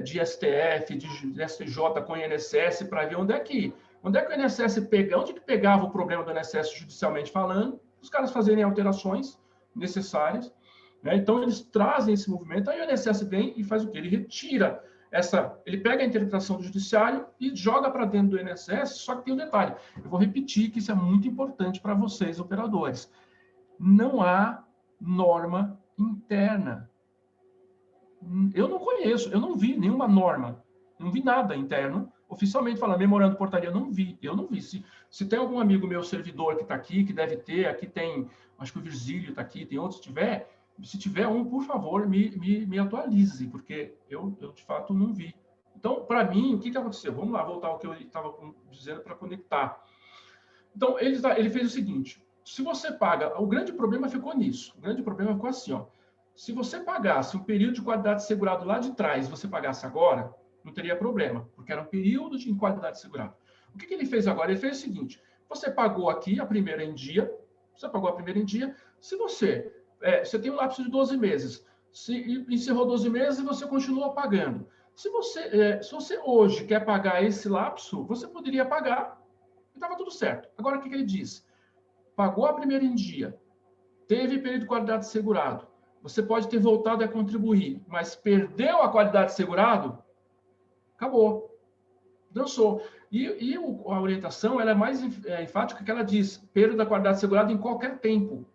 de STF, de STJ com o INSS, para ver onde é que o INSS onde que pegava o problema do INSS judicialmente falando, os caras fazerem alterações necessárias, né? Então eles trazem esse movimento, aí o INSS vem e faz o quê? Ele retira ele pega a interpretação do judiciário e joga para dentro do INSS, só que tem um detalhe, eu vou repetir que isso é muito importante para vocês, operadores, não há norma interna. Eu não conheço, eu não vi nenhuma norma Não vi nada interno, oficialmente falando, memorando portaria, eu não vi. Se tem algum amigo meu servidor que está aqui, que deve ter, aqui tem, acho que o Virgílio está aqui, tem outros, se tiver um, por favor, me atualize, porque eu de fato não vi. Então, para mim, o que aconteceu? Vamos lá, voltar ao que eu estava dizendo para conectar. Então, ele fez o seguinte, se você paga, o grande problema ficou nisso, o grande problema ficou assim, ó, se você pagasse um período de qualidade segurado lá de trás, você pagasse agora, não teria problema, porque era um período de inqualidade segurada. O que ele fez agora? Ele fez o seguinte, você pagou aqui a primeira em dia, se você tem um lapso de 12 meses, se encerrou 12 meses e você continua pagando. Se você hoje quer pagar esse lapso, você poderia pagar e estava tudo certo. Agora, o que ele diz? Pagou a primeira em dia, teve período de qualidade segurado, você pode ter voltado a contribuir, mas perdeu a qualidade segurado, acabou, dançou. E a orientação ela é mais enfática, que ela diz perda da qualidade segurada em qualquer tempo.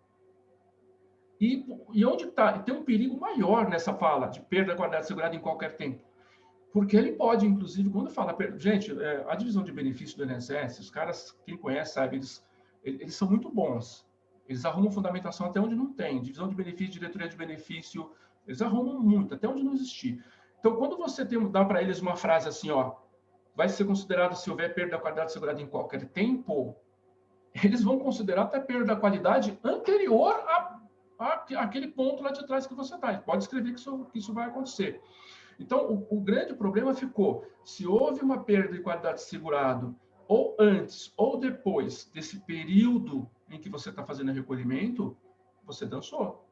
E onde está? Tem um perigo maior nessa fala de perda da qualidade segurada em qualquer tempo. Porque ele pode, inclusive, quando fala... Gente, a divisão de benefício do INSS, os caras, quem conhece, sabe, eles são muito bons. Eles arrumam fundamentação até onde não tem. Divisão de benefício, diretoria de benefício, eles arrumam muito, até onde não existir. Então, quando você dá para eles uma frase assim, ó, vai ser considerado se houver perda da qualidade segurada em qualquer tempo, eles vão considerar até perda da qualidade anterior àquele ponto lá de trás que você está. Pode escrever que isso vai acontecer. Então, o grande problema ficou, se houve uma perda de qualidade segurado, ou antes ou depois desse período em que você está fazendo o recolhimento, você dançou.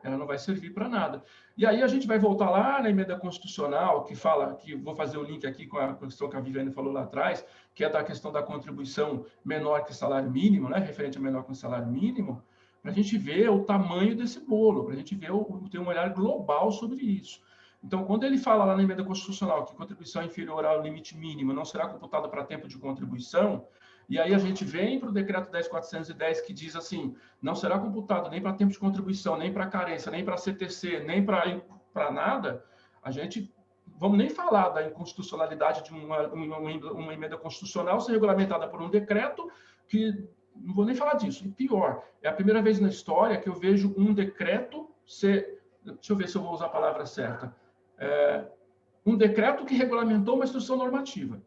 Ela não vai servir para nada. E aí a gente vai voltar lá na emenda constitucional, que fala, que vou fazer o link aqui com a questão que a Viviane falou lá atrás, que é da questão da contribuição menor que salário mínimo, né, referente a menor que o salário mínimo, para a gente ver o tamanho desse bolo, para a gente ver, ter um olhar global sobre isso. Então, quando ele fala lá na emenda constitucional que contribuição inferior ao limite mínimo não será computada para tempo de contribuição, e aí a gente vem para o decreto 10.410 que diz assim, não será computado nem para tempo de contribuição, nem para carência, nem para CTC, nem para nada, a gente, vamos nem falar da inconstitucionalidade de uma emenda constitucional ser regulamentada por um decreto que, não vou nem falar disso, e pior, é a primeira vez na história que eu vejo um decreto ser, deixa eu ver se eu vou usar a palavra certa, um decreto que regulamentou uma instrução normativa.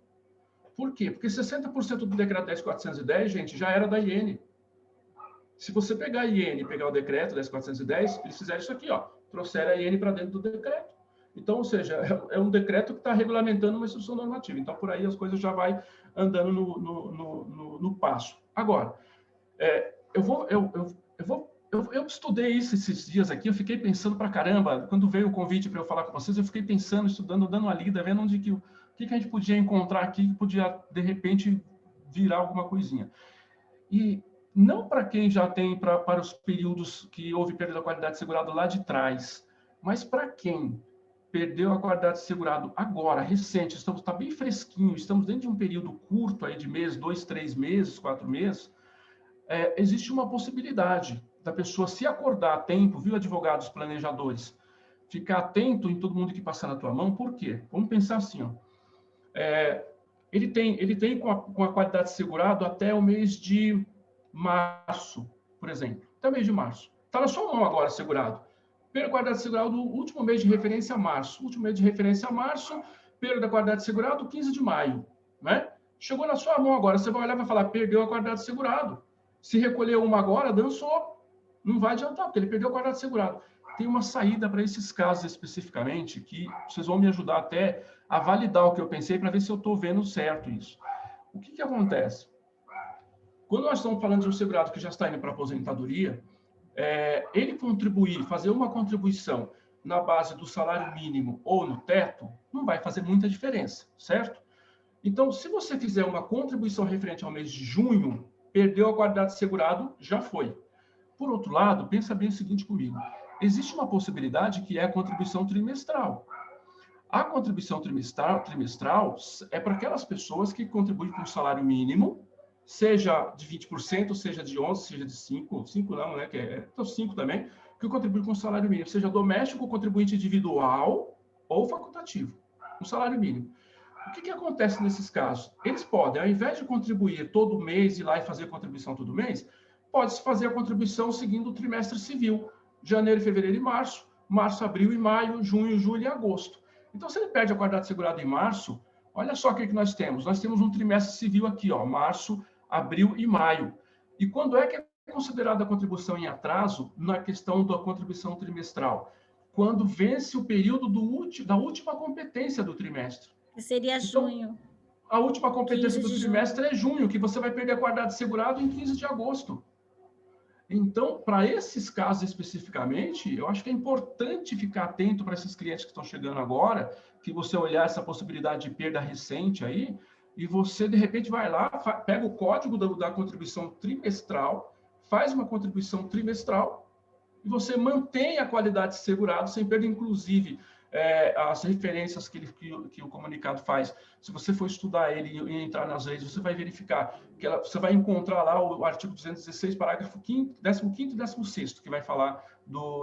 Por quê? Porque 60% do decreto 10.410, gente, já era da IN. Se você pegar a IN e pegar o decreto 10.410, eles fizeram isso aqui, ó, trouxeram a IN para dentro do decreto. Então, ou seja, é um decreto que está regulamentando uma instrução normativa. Então, por aí as coisas já vai andando no passo. Agora, eu estudei isso esses dias aqui, eu fiquei pensando pra caramba, quando veio o convite para eu falar com vocês, eu fiquei pensando, estudando, dando uma lida, vendo onde o que a gente podia encontrar aqui, que podia, de repente, virar alguma coisinha. E não para quem já tem, para os períodos que houve perda da qualidade segurada lá de trás, mas para quem perdeu a qualidade segurada agora, recente, está bem fresquinho, estamos dentro de um período curto aí de mês, 2, 3 meses, 4 meses, existe uma possibilidade da pessoa se acordar a tempo, viu, advogados, planejadores, ficar atento em todo mundo que passar na tua mão. Por quê? Vamos pensar assim, ó. Ele tem com a qualidade segurado até o mês de março, por exemplo. Até o mês de março. Está na sua mão agora segurado. Perda da qualidade segurado do último mês de referência março. Último mês de referência março, perda da qualidade segurado 15 de maio. Né? Chegou na sua mão agora, você vai olhar e vai falar, perdeu a qualidade segurado. Se recolher uma agora, dançou. Não vai adiantar, porque ele perdeu a qualidade segurado. Tem uma saída para esses casos especificamente, que vocês vão me ajudar até a validar o que eu pensei, para ver se eu estou vendo certo isso. O que acontece? Quando nós estamos falando de um segurado que já está indo para a aposentadoria, ele fazer uma contribuição na base do salário mínimo ou no teto, não vai fazer muita diferença, certo? Então, se você fizer uma contribuição referente ao mês de junho, perdeu a qualidade segurado, já foi. Por outro lado, pensa bem o seguinte comigo. Existe uma possibilidade que é a contribuição trimestral. A contribuição trimestral é para aquelas pessoas que contribuem com o salário mínimo, seja de 20%, seja de 11%, seja de 5%, 5% não, né? Então 5% também, que contribui com o salário mínimo, seja doméstico, contribuinte individual ou facultativo, um salário mínimo. O que acontece nesses casos? Eles podem, ao invés de contribuir todo mês, ir lá e fazer contribuição todo mês, pode-se fazer a contribuição seguindo o trimestre civil, janeiro, fevereiro e março, março, abril e maio, junho, julho e agosto. Então, se ele perde a qualidade segurada em março, olha só o que nós temos. Nós temos um trimestre civil aqui, ó, março, abril e maio. E quando é que é considerada a contribuição em atraso na questão da contribuição trimestral? Quando vence o período da última competência do trimestre. Que seria junho. Então, a última competência do trimestre é junho, que você vai perder a qualidade segurada em 15 de agosto. Então, para esses casos especificamente, eu acho que é importante ficar atento para esses clientes que estão chegando agora, que você olhar essa possibilidade de perda recente aí, e você, de repente, vai lá, pega o código da contribuição trimestral, faz uma contribuição trimestral, e você mantém a qualidade segurada sem perda, inclusive, as referências que o comunicado faz. Se você for estudar ele e entrar nas leis, você vai verificar que você vai encontrar lá o artigo 216, parágrafo 15º e 16º, que vai falar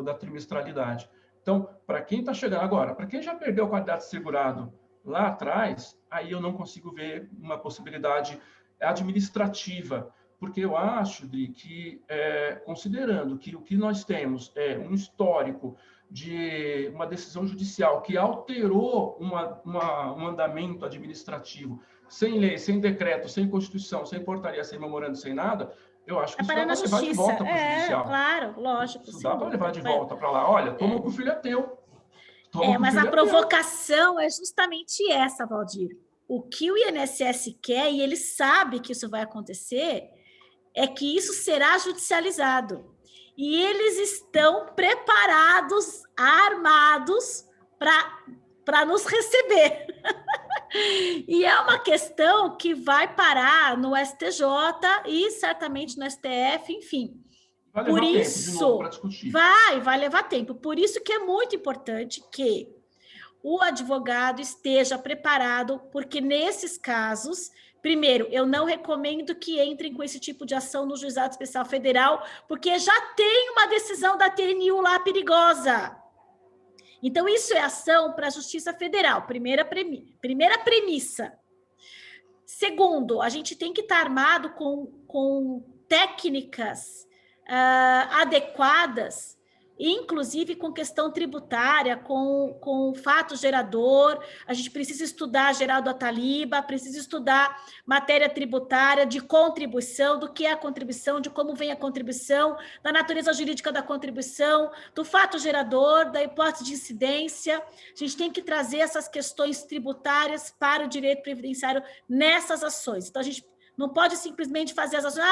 da trimestralidade. Então, para quem está chegando agora, para quem já perdeu a qualidade segurado lá atrás, aí eu não consigo ver uma possibilidade administrativa, porque eu acho, Dri, que, considerando que o que nós temos é um histórico de uma decisão judicial que alterou um andamento administrativo, sem lei, sem decreto, sem constituição, sem portaria, sem memorando, sem nada, eu acho que isso dá para levar de volta para o judicial. Claro, lógico. Isso dá para levar de volta para lá. Olha, toma que o filho é teu. Mas a provocação é justamente essa, Valdir. O que o INSS quer, e ele sabe que isso vai acontecer, é que isso será judicializado. E eles estão preparados, armados, para nos receber. E é uma questão que vai parar no STJ e certamente no STF, enfim. Vai levar tempo de novo para discutir. Vai levar tempo. Por isso que é muito importante que o advogado esteja preparado, porque nesses casos, primeiro, eu não recomendo que entrem com esse tipo de ação no Juizado Especial Federal, porque já tem uma decisão da TNU lá perigosa. Então, isso é ação para a Justiça Federal, primeira premissa. Segundo, a gente tem que estar armado com técnicas adequadas, inclusive com questão tributária, com fato gerador. A gente precisa estudar Geraldo Ataliba, precisa estudar matéria tributária, de contribuição, do que é a contribuição, de como vem a contribuição, da natureza jurídica da contribuição, do fato gerador, da hipótese de incidência. A gente tem que trazer essas questões tributárias para o direito previdenciário nessas ações. Então, a gente não pode simplesmente fazer as ações,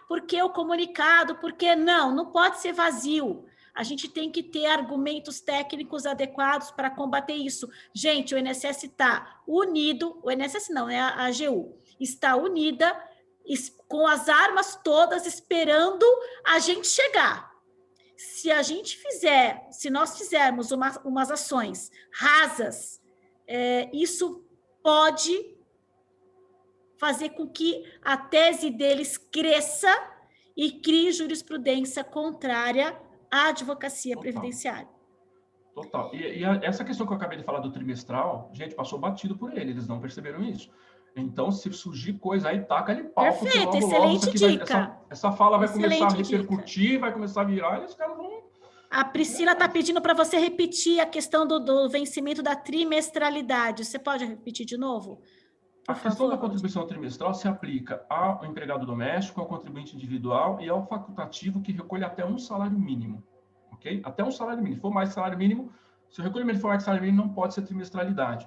porque o comunicado, porque não pode ser vazio. A gente tem que ter argumentos técnicos adequados para combater isso. Gente, o INSS está unido, o INSS não, é a AGU, está unida com as armas todas esperando a gente chegar. Se nós fizermos umas ações rasas, isso pode fazer com que a tese deles cresça e crie jurisprudência contrária à advocacia previdenciária. Total. E essa questão que eu acabei de falar do trimestral, gente, passou batido por eles não perceberam isso. Então, se surgir coisa aí, taca ali pau. Perfeito, excelente dica. Essa fala vai começar a repercutir, vai começar a virar, e os caras vão... A Priscila está pedindo para você repetir a questão do vencimento da trimestralidade. Você pode repetir de novo? A questão da contribuição trimestral se aplica ao empregado doméstico, ao contribuinte individual e ao facultativo que recolhe até um salário mínimo, ok? Até um salário mínimo. Se for mais salário mínimo, se o recolhimento for mais salário mínimo, não pode ser trimestralidade.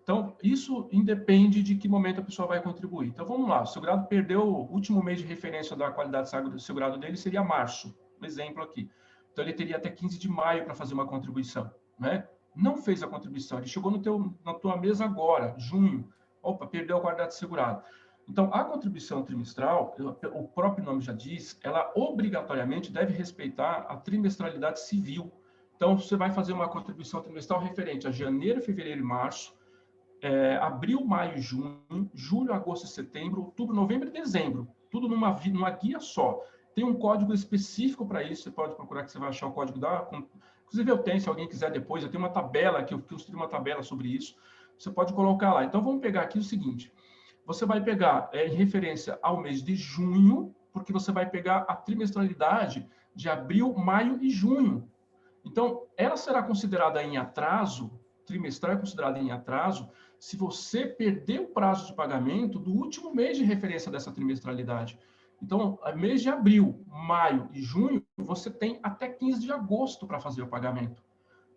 Então, isso independe de que momento a pessoa vai contribuir. Então, vamos lá. O segurado perdeu o último mês de referência da qualidade do segurado dele, seria março. Um exemplo aqui. Então, ele teria até 15 de maio para fazer uma contribuição, né? Não fez a contribuição, ele chegou na tua mesa agora, junho. Opa, perdeu a qualidade segurada. Então, a contribuição trimestral, o próprio nome já diz, ela obrigatoriamente deve respeitar a trimestralidade civil. Então, você vai fazer uma contribuição trimestral referente a janeiro, fevereiro e março, abril, maio e junho, julho, agosto, setembro, outubro, novembro e dezembro. Tudo numa guia só. Tem um código específico para isso, você pode procurar que você vai achar o código da... Inclusive, eu tenho, se alguém quiser depois, eu tenho uma tabela, que eu construí uma tabela sobre isso. Você pode colocar lá. Então, vamos pegar aqui o seguinte. Você vai pegar em referência ao mês de junho, porque você vai pegar a trimestralidade de abril, maio e junho. Então, ela será considerada em atraso, trimestral é considerada em atraso, se você perder o prazo de pagamento do último mês de referência dessa trimestralidade. Então, mês de abril, maio e junho, você tem até 15 de agosto para fazer o pagamento.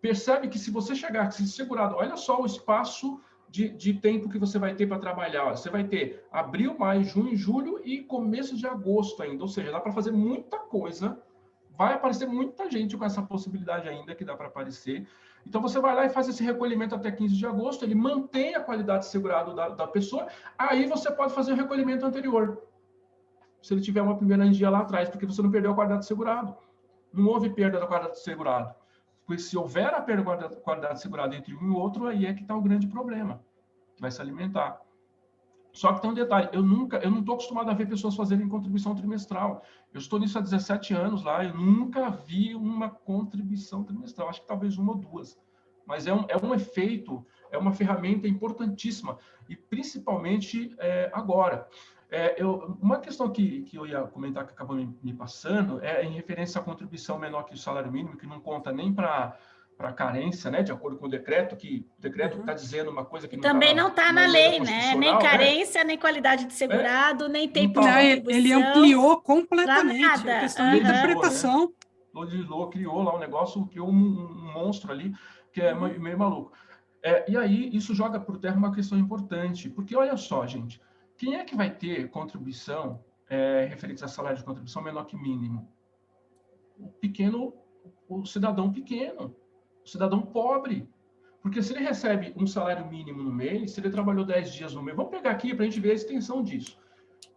Percebe que se você chegar, se segurado, olha só o espaço de tempo que você vai ter para trabalhar. Você vai ter abril, maio, junho, julho e começo de agosto ainda. Ou seja, dá para fazer muita coisa. Vai aparecer muita gente com essa possibilidade ainda que dá para aparecer. Então, você vai lá e faz esse recolhimento até 15 de agosto, ele mantém a qualidade de segurado da pessoa, aí você pode fazer o recolhimento anterior. Se ele tiver uma primeira em dia lá atrás, porque você não perdeu a qualidade de segurado. Não houve perda da qualidade de segurado. Porque se houver a perda da qualidade de segurado entre um e outro, aí é que está o grande problema, que vai se alimentar. Só que tem um detalhe, eu não estou acostumado a ver pessoas fazerem contribuição trimestral. Eu estou nisso há 17 anos lá, eu nunca vi uma contribuição trimestral, acho que talvez uma ou duas. Mas é um efeito, é uma ferramenta importantíssima, e principalmente agora. Uma questão que eu ia comentar que acabou me passando é em referência à contribuição menor que o salário mínimo, que não conta nem para carência, né, de acordo com o decreto, que o decreto está dizendo uma coisa que também não está na lei, né? Nem carência, nem qualidade de segurado, nem tempo de contribuição. Ele ampliou completamente a questão de interpretação. Legislou, criou lá um negócio, criou um monstro ali, que é meio maluco. E aí, isso joga por terra uma questão importante, porque olha só, gente, quem é que vai ter contribuição referente a salário de contribuição menor que mínimo? O cidadão pequeno, o cidadão pobre. Porque se ele recebe um salário mínimo no mês, se ele trabalhou 10 dias no mês, vamos pegar aqui para a gente ver a extensão disso.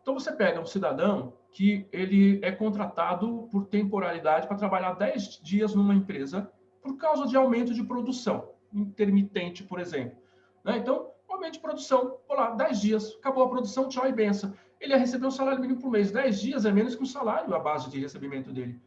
Então, você pega um cidadão que ele é contratado por temporalidade para trabalhar 10 dias numa empresa por causa de aumento de produção, intermitente, por exemplo. Então, aumento de produção, vou lá, 10 dias, acabou a produção, tchau e benção. Ele ia receber um salário mínimo por mês. 10 dias é menos que um salário a base de recebimento dele.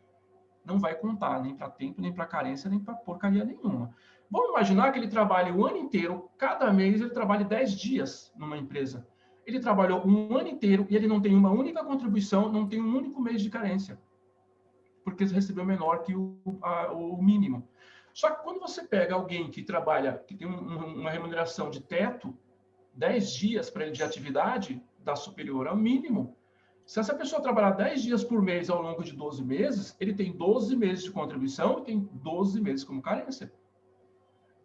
Não vai contar nem para tempo, nem para carência, nem para porcaria nenhuma. Vamos imaginar que ele trabalhe o ano inteiro, cada mês ele trabalhe 10 dias numa empresa. Ele trabalhou um ano inteiro e ele não tem uma única contribuição, não tem um único mês de carência, porque ele recebeu menor que o mínimo. Só que quando você pega alguém que trabalha, que tem uma remuneração de teto, 10 dias para ele de atividade, dá superior ao mínimo. Se essa pessoa trabalhar 10 dias por mês ao longo de 12 meses, ele tem 12 meses de contribuição e tem 12 meses como carência.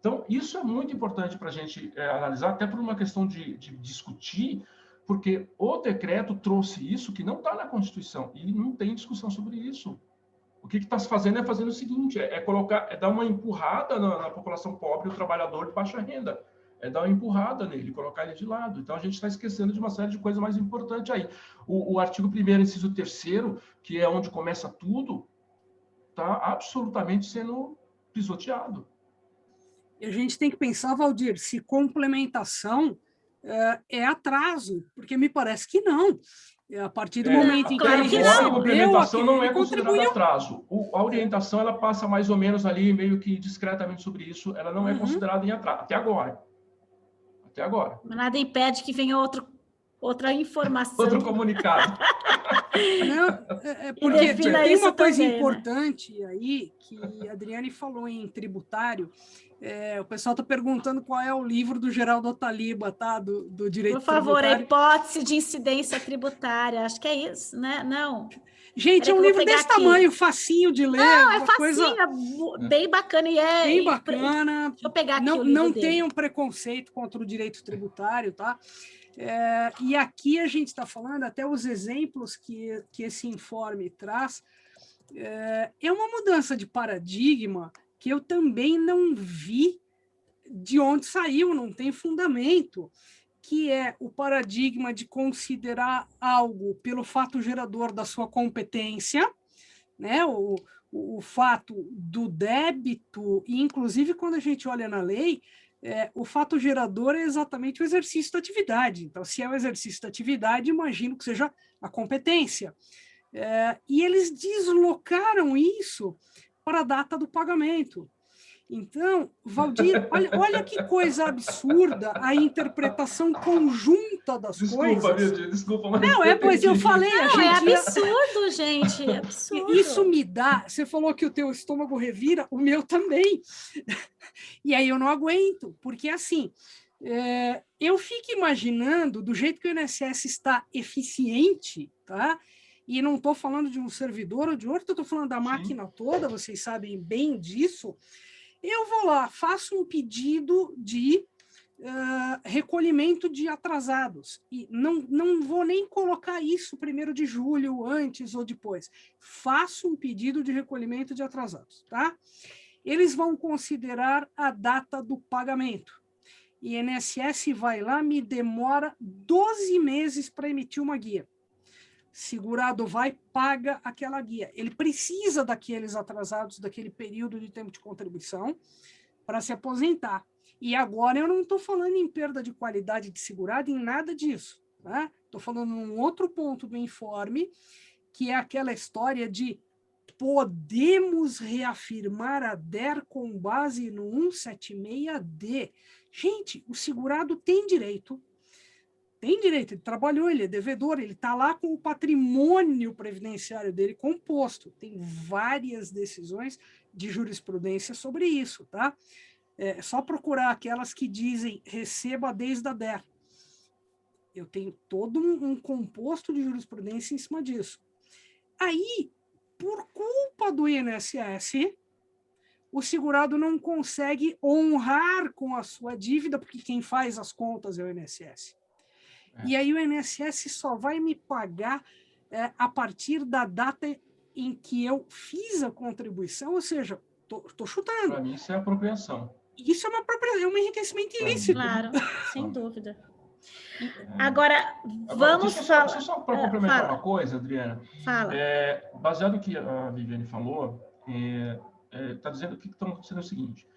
Então, isso é muito importante para a gente analisar, até por uma questão de discutir, porque o decreto trouxe isso que não está na Constituição e não tem discussão sobre isso. O que está se fazendo é fazendo o seguinte, dar uma empurrada na população pobre, o trabalhador de baixa renda. Dar uma empurrada nele, colocar ele de lado. Então, a gente está esquecendo de uma série de coisas mais importantes aí. O artigo 1º, inciso 3º, que é onde começa tudo, está absolutamente sendo pisoteado. E a gente tem que pensar, Valdir, se complementação é atraso, porque me parece que não. A partir do momento em que ele recebeu... A complementação não é considerada atraso. A orientação, ela passa mais ou menos ali, meio que discretamente sobre isso, ela não é considerada em atraso, até agora. Até agora. Nada impede que venha outra informação. Outro comunicado. Não, porque tem uma coisa importante aí, que a Adriane falou em tributário. O pessoal está perguntando qual é o livro do Geraldo Otaliba, tá? Do direito tributário. Por favor, a hipótese de incidência tributária, acho que é isso, né? Não. Gente, é um livro desse tamanho, facinho de ler. Não, é facinho, bem bacana. Bem bacana. Deixa eu pegar aqui o livro não dele. tem um preconceito contra o direito tributário, tá? E aqui a gente está falando, até os exemplos que esse informe traz, é uma mudança de paradigma que eu também não vi de onde saiu, não tem fundamento, que é o paradigma de considerar algo pelo fato gerador da sua competência, né? O fato do débito, e inclusive quando a gente olha na lei, o fato gerador é exatamente o exercício da atividade. Então, se é o exercício da atividade, imagino que seja a competência. E eles deslocaram isso para a data do pagamento. Então, Valdir, olha que coisa absurda a interpretação conjunta das Desculpa, coisas. Vildir, desculpa, mas Não, pois eu falei, a Não, é gente ia... absurdo, gente, é absurdo. Isso me dá... Você falou que o teu estômago revira, o meu também. E aí eu não aguento, porque assim, eu fico imaginando, do jeito que o INSS está eficiente, tá? E não estou falando de um servidor ou de outro, estou falando da máquina toda, vocês sabem bem disso. Eu vou lá, faço um pedido de recolhimento de atrasados. E não vou nem colocar isso 1º de julho, antes ou depois. Faço um pedido de recolhimento de atrasados, tá? Eles vão considerar a data do pagamento. E INSS vai lá, me demora 12 meses para emitir uma guia. Segurado vai, paga aquela guia. Ele precisa daqueles atrasados, daquele período de tempo de contribuição, para se aposentar. E agora eu não estou falando em perda de qualidade de segurado, em nada disso. Estou falando num outro ponto do informe, que é aquela história de podemos reafirmar a DER com base no 176D. Gente, o segurado tem direito, ele trabalhou, ele é devedor, ele está lá com o patrimônio previdenciário dele composto. Tem várias decisões de jurisprudência sobre isso, tá? É só procurar aquelas que dizem receba desde a DER. Eu tenho todo um composto de jurisprudência em cima disso. Aí, por culpa do INSS, o segurado não consegue honrar com a sua dívida, porque quem faz as contas é o INSS. E aí o INSS só vai me pagar a partir da data em que eu fiz a contribuição, ou seja, estou chutando. Para mim, isso é apropriação. Isso é um enriquecimento ilícito. Claro, sem dúvida. Agora, vamos falar... Deixa eu só para complementar uma coisa, Adriana. Fala. Baseado no que a Viviane falou, está dizendo que estão dizendo o seguinte: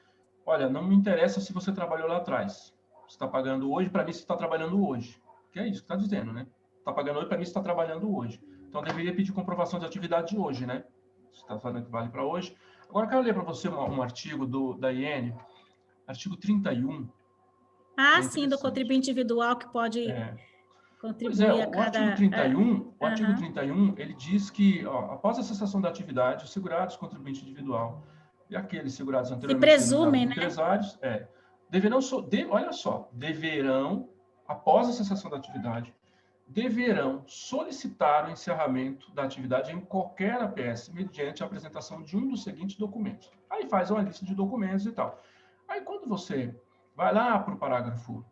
olha, não me interessa se você trabalhou lá atrás. Você está pagando hoje, para mim você está trabalhando hoje. Que é isso que está dizendo, né? Está pagando hoje, para mim você está trabalhando hoje. Então, deveria pedir comprovação de atividade de hoje, né? Você está falando que vale para hoje. Agora, eu quero ler para você um artigo da IN, artigo 31. Sim, do contribuinte individual que pode contribuir a cada... O artigo 31, ele diz que, após a cessação da atividade, os segurados, contribuinte individual e aqueles segurados anteriormente... Se presumem, né? Empresários, deverão, olha só, após a cessação da atividade, deverão solicitar o encerramento da atividade em qualquer APS, mediante a apresentação de um dos seguintes documentos. Aí faz uma lista de documentos e tal. Aí, quando você vai lá para o parágrafo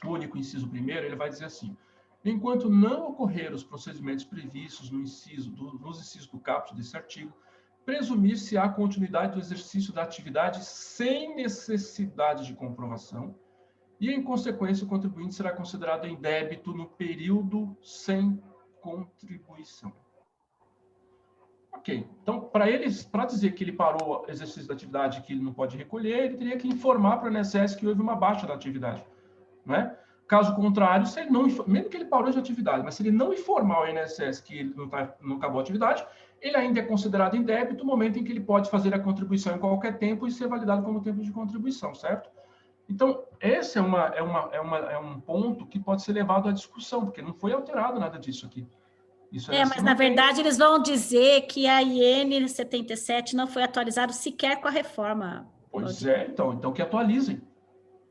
único, inciso 1º, ele vai dizer assim: enquanto não ocorrer os procedimentos previstos nos incisos do caput desse artigo, presumir-se a continuidade do exercício da atividade sem necessidade de comprovação, e, em consequência, o contribuinte será considerado em débito no período sem contribuição. Ok. Então, para dizer que ele parou o exercício da atividade, que ele não pode recolher, ele teria que informar para o INSS que houve uma baixa da atividade. Não é? Caso contrário, se ele não, mesmo que ele parou de atividade, mas se ele não informar ao INSS que ele não acabou a atividade, ele ainda é considerado em débito no momento em que ele pode fazer a contribuição em qualquer tempo e ser validado como tempo de contribuição, certo? Então, esse é um ponto que pode ser levado à discussão, porque não foi alterado nada disso aqui. Mas na verdade eles vão dizer que a IN 77 não foi atualizado sequer com a reforma. Pois é, então que atualizem.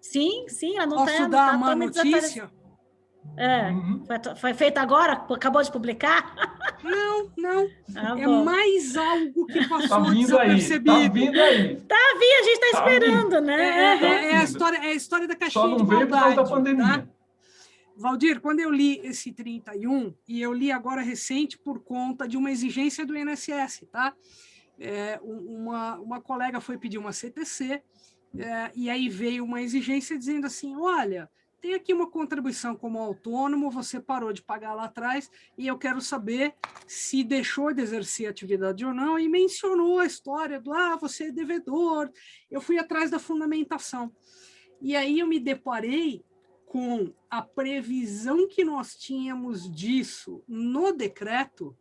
Sim, ela não está... Posso dar uma notícia? Foi feito agora? Acabou de publicar? Não. Mais algo que passou desapercebido. Tá vindo aí. A gente está esperando, né? É a história da caixinha de maldade. Só não veio por causa da pandemia. Tá? Valdir, quando eu li esse 31, e eu li agora recente por conta de uma exigência do INSS, tá? Uma colega foi pedir uma CTC, e aí veio uma exigência dizendo assim, olha, tem aqui uma contribuição como autônomo, você parou de pagar lá atrás, e eu quero saber se deixou de exercer a atividade ou não, e mencionou a história do, você é devedor. Eu fui atrás da fundamentação. E aí eu me deparei com a previsão que nós tínhamos disso no decreto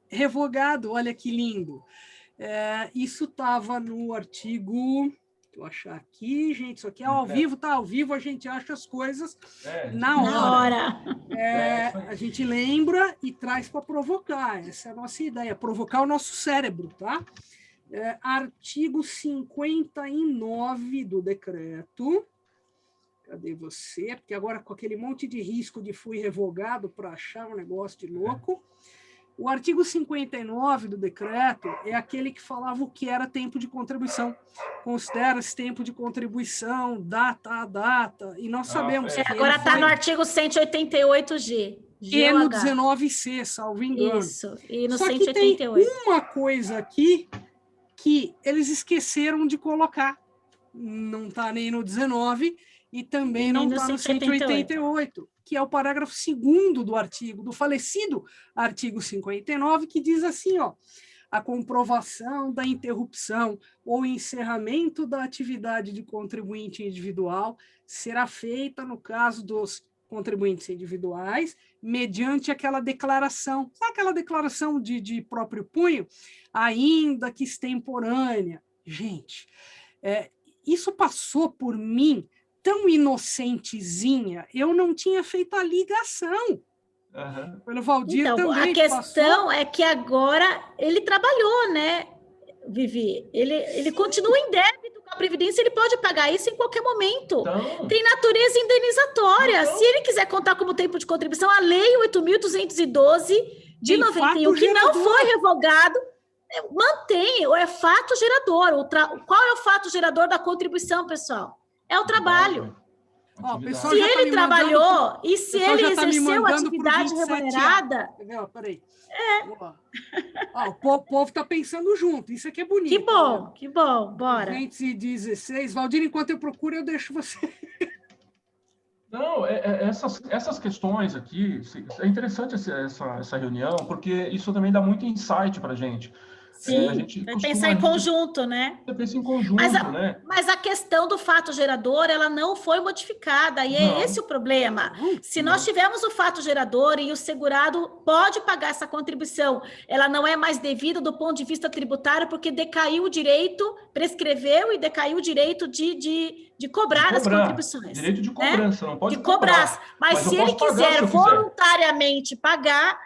revogado, olha que lindo. Isso estava no artigo... Vou achar aqui, gente, isso aqui é ao vivo, tá ao vivo, a gente acha as coisas na hora. A gente lembra e traz para provocar, essa é a nossa ideia, provocar o nosso cérebro, tá? Artigo 59 do decreto. Cadê você? Porque agora com aquele monte de risco de fui revogado para achar um negócio de louco. O artigo 59 do decreto é aquele que falava o que era tempo de contribuição. Considera-se tempo de contribuição, data a data, e nós sabemos que agora está no artigo 188G. E no 19C, salvo engano. Isso, e no Só 188. que tem uma coisa aqui que eles esqueceram de colocar. Não está nem no 19 e também não está no 188, que é o parágrafo 2º do artigo, do falecido artigo 59, que diz assim, ó, a comprovação da interrupção ou encerramento da atividade de contribuinte individual será feita, no caso dos contribuintes individuais, mediante aquela declaração, sabe aquela declaração de próprio punho? Ainda que extemporânea. Gente, isso passou por mim tão inocentezinha, eu não tinha feito a ligação. Pelo Valdir então, também. A questão é que agora ele trabalhou, né, Vivi? Ele continua em débito com a Previdência, ele pode pagar isso em qualquer momento. Então, tem natureza indenizatória. Então, se ele quiser contar como tempo de contribuição, a Lei 8.212 de 91, que não foi revogado, mantém, é fato gerador. Qual é o fato gerador da contribuição, pessoal? É o trabalho. Se ele trabalhou e se ele exerceu atividade remunerada... Peraí. O povo está pensando junto, isso aqui é bonito. Que bom, que bom, bora. 216. Valdir, enquanto eu procuro, eu deixo você... Não, essas questões aqui, é interessante essa reunião, porque isso também dá muito insight para a gente. Sim, vai pensar em conjunto, né? Você pensa em conjunto, né? Mas a questão do fato gerador, ela não foi modificada, e é esse o problema. Se nós tivermos o fato gerador e o segurado pode pagar essa contribuição, ela não é mais devida do ponto de vista tributário, porque decaiu o direito, prescreveu e decaiu o direito de cobrar as contribuições. Direito de cobrança, não pode cobrar. Mas se ele quiser voluntariamente pagar...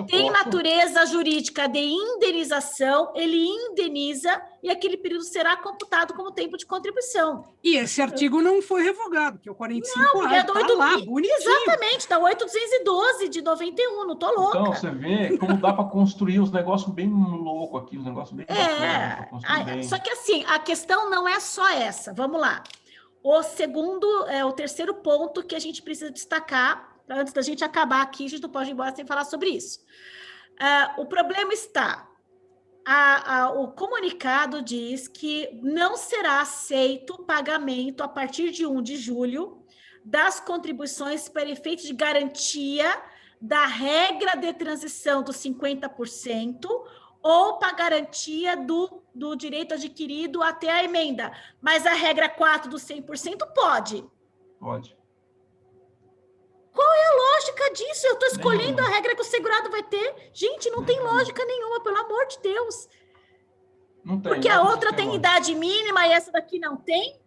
Tem natureza jurídica de indenização, ele indeniza e aquele período será computado como tempo de contribuição. E esse artigo não foi revogado, que é o 45A, tá lá, bonitinho. Exatamente, da 8.212 de 91, não tô louca. Então, você vê como dá para construir os negócios bem loucos aqui, os negócios bem bacanas. Só que assim, a questão não é só essa, vamos lá. O terceiro ponto que a gente precisa destacar, antes da gente acabar aqui, a gente não pode ir embora sem falar sobre isso. O problema está... o comunicado diz que não será aceito o pagamento a partir de 1 de julho das contribuições para efeito de garantia da regra de transição dos 50% ou para garantia do direito adquirido até a emenda. Mas a regra 4 do 100% pode. Pode. Qual é a lógica disso? Eu estou escolhendo a regra que o segurado vai ter. Gente, não tem lógica nenhuma, pelo amor de Deus. Não tem, porque a outra tem idade mínima e essa daqui não tem?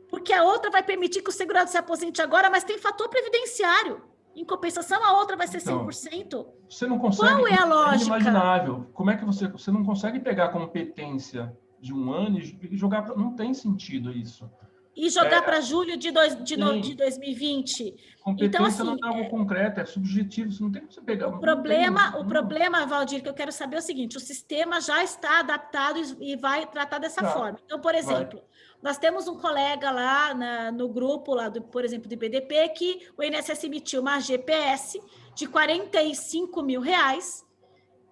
Porque a outra vai permitir que o segurado se aposente agora, mas tem fator previdenciário. Em compensação, a outra vai ser 100%. Você não consegue... Qual é a lógica? É inimaginável. Como é que você não consegue pegar a competência de um ano e jogar para... Não tem sentido isso. E jogar para julho de 2020. Competência então, assim, não é algo concreto, é subjetivo, você não tem como você pegar. O problema, Valdir, que eu quero saber é o seguinte, o sistema já está adaptado e vai tratar dessa forma. Então, por exemplo, nós temos um colega lá no grupo, lá por exemplo, do IBDP, que o INSS emitiu uma GPS de R$45 mil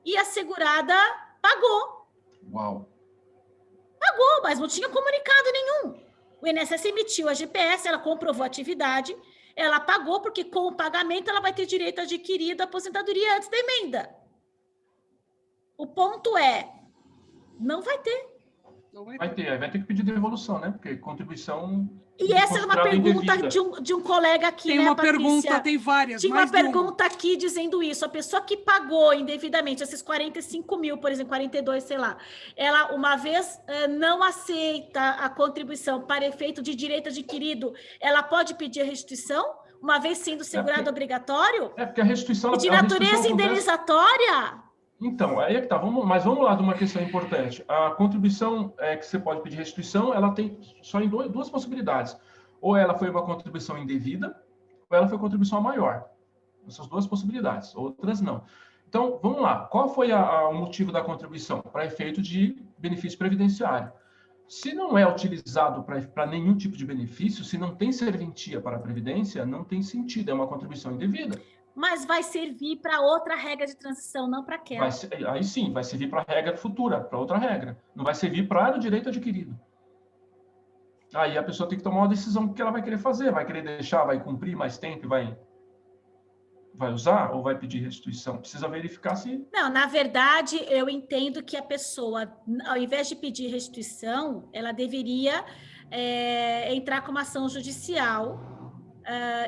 e a segurada pagou. Uau! Pagou, mas não tinha comunicado nenhum. O INSS emitiu a GPS, ela comprovou a atividade, ela pagou, porque com o pagamento ela vai ter direito adquirido à aposentadoria antes da emenda. O ponto é, não vai ter. Então vai ter que pedir devolução, né? Porque contribuição... E essa é uma pergunta indevida. de um colega aqui, tem né, uma Patrícia? pergunta, tem várias. Tinha mais uma pergunta aqui dizendo isso. A pessoa que pagou indevidamente esses 45 mil, por exemplo, 42, sei lá, ela, uma vez não aceita a contribuição para efeito de direito adquirido, ela pode pedir a restituição, uma vez sendo segurado obrigatório? Porque a restituição... E de a natureza restituição indenizatória? Então, aí é que tá. Mas vamos lá de uma questão importante. A contribuição que você pode pedir restituição, ela tem só em duas possibilidades. Ou ela foi uma contribuição indevida, ou ela foi contribuição maior. Essas duas possibilidades. Outras não. Então, vamos lá. Qual foi o motivo da contribuição? Para efeito de benefício previdenciário. Se não é utilizado para nenhum tipo de benefício, se não tem serventia para a Previdência, não tem sentido. É uma contribuição indevida. Mas vai servir para outra regra de transição, não para aquela. Aí sim, vai servir para a regra futura, para outra regra. Não vai servir para o direito adquirido. Aí a pessoa tem que tomar uma decisão que ela vai querer fazer. Vai querer deixar, vai cumprir mais tempo e vai usar ou vai pedir restituição? Precisa verificar se... Não, na verdade, eu entendo que a pessoa, ao invés de pedir restituição, ela deveria entrar com uma ação judicial